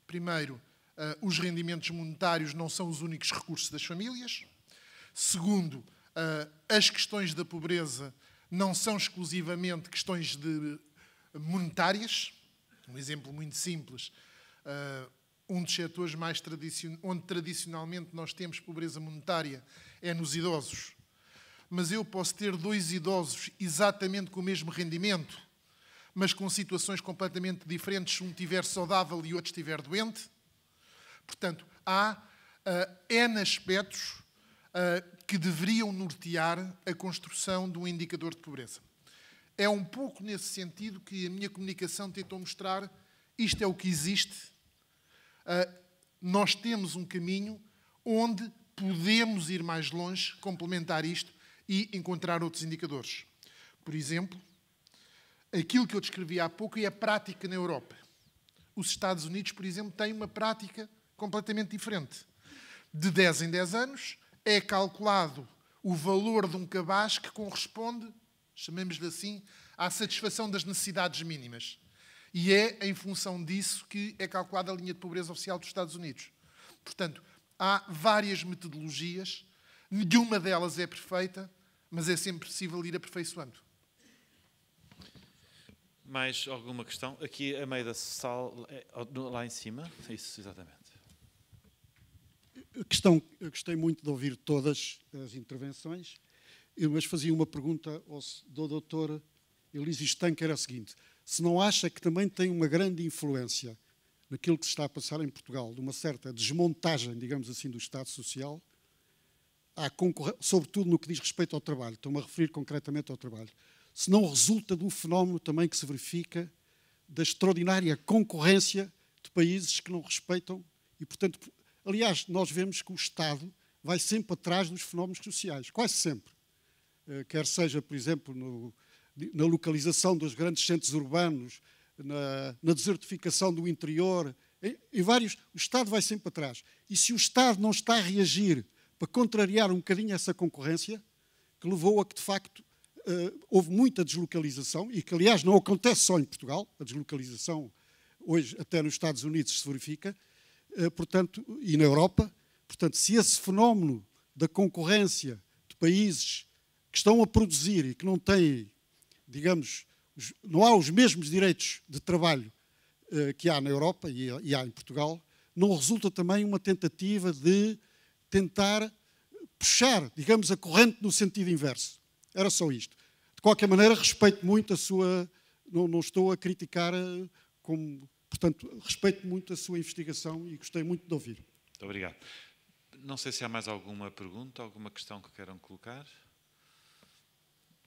Primeiro, os rendimentos monetários não são os únicos recursos das famílias. Segundo, as questões da pobreza não são exclusivamente questões monetárias. Um exemplo muito simples, um dos setores onde tradicionalmente nós temos pobreza monetária é nos idosos. Mas eu posso ter dois idosos exatamente com o mesmo rendimento, mas com situações completamente diferentes, se um estiver saudável e o outro estiver doente. Portanto, há N aspectos que deveriam nortear a construção de um indicador de pobreza. É um pouco nesse sentido que a minha comunicação tentou mostrar isto é o que existe. Nós temos um caminho onde podemos ir mais longe, complementar isto e encontrar outros indicadores. Por exemplo, aquilo que eu descrevi há pouco é a prática na Europa. Os Estados Unidos, por exemplo, têm uma prática completamente diferente. De 10 em 10 anos é calculado o valor de um cabaz que corresponde, chamemos-lhe assim, à satisfação das necessidades mínimas. E é em função disso que é calculada a linha de pobreza oficial dos Estados Unidos. Portanto, há várias metodologias, nenhuma delas é perfeita, mas é sempre possível ir aperfeiçoando. Mais alguma questão? Aqui a meio da sala, lá em cima. Isso, exatamente. Eu gostei muito de ouvir todas as intervenções, mas fazia uma pergunta ao doutor Elísio Estanque, que era a seguinte: se não acha que também tem uma grande influência naquilo que se está a passar em Portugal, de uma certa desmontagem, digamos assim, do Estado Social, sobretudo no que diz respeito ao trabalho, estou-me a referir concretamente ao trabalho, se não resulta de um fenómeno também que se verifica da extraordinária concorrência de países que não respeitam e, portanto, aliás, nós vemos que o Estado vai sempre atrás dos fenómenos sociais, quase sempre. Quer seja, por exemplo, na localização dos grandes centros urbanos, na desertificação do interior, em vários, o Estado vai sempre atrás. E se o Estado não está a reagir para contrariar um bocadinho essa concorrência, que levou a que, de facto, houve muita deslocalização, e que, aliás, não acontece só em Portugal, a deslocalização hoje até nos Estados Unidos se verifica, portanto, e na Europa. Portanto, se esse fenómeno da concorrência de países que estão a produzir e que não têm, digamos, não há os mesmos direitos de trabalho que há na Europa e há em Portugal, não resulta também uma tentativa de tentar puxar, digamos, a corrente no sentido inverso. Era só isto. De qualquer maneira, respeito muito a sua... Não estou a criticar como... Portanto, respeito muito a sua investigação e gostei muito de ouvir. Muito obrigado. Não sei se há mais alguma pergunta, alguma questão que queiram colocar.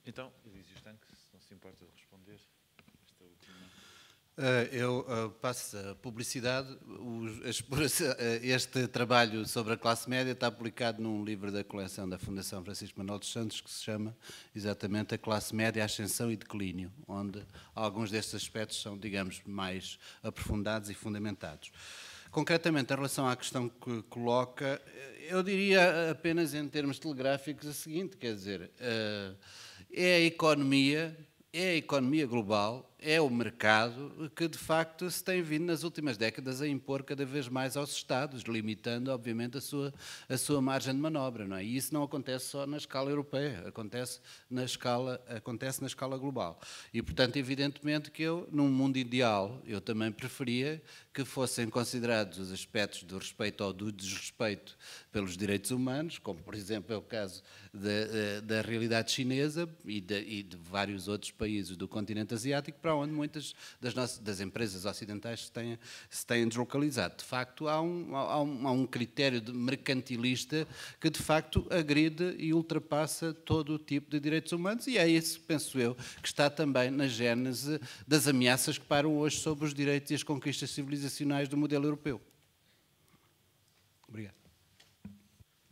Então, Elísio Estanque, se não se importa de responder esta última. Eu passo a publicidade. Este trabalho sobre a classe média está publicado num livro da coleção da Fundação Francisco Manuel dos Santos, que se chama exatamente A Classe Média, Ascensão e Declínio, onde alguns destes aspectos são, digamos, mais aprofundados e fundamentados. Concretamente, em relação à questão que coloca, eu diria apenas em termos telegráficos o seguinte, quer dizer, é a economia global, é o mercado que, de facto, se tem vindo nas últimas décadas a impor cada vez mais aos Estados, limitando, obviamente, a sua margem de manobra, não é? E isso não acontece só na escala europeia, acontece na escala global. E, portanto, evidentemente que eu, num mundo ideal, eu também preferia que fossem considerados os aspectos do respeito ou do desrespeito pelos direitos humanos, como, por exemplo, é o caso da realidade chinesa e de vários outros países do continente asiático, para onde muitas das empresas ocidentais se têm deslocalizado. De facto, há um critério mercantilista que, de facto, agride e ultrapassa todo o tipo de direitos humanos, e é isso, penso eu, que está também na gênese das ameaças que pairam hoje sobre os direitos e as conquistas civilizacionais do modelo europeu. Obrigado.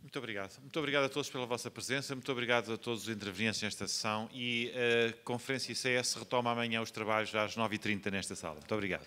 Muito obrigado. Muito obrigado a todos pela vossa presença, muito obrigado a todos os intervenientes nesta sessão, e a Conferência ICS retoma amanhã os trabalhos às 9h30 nesta sala. Muito obrigado.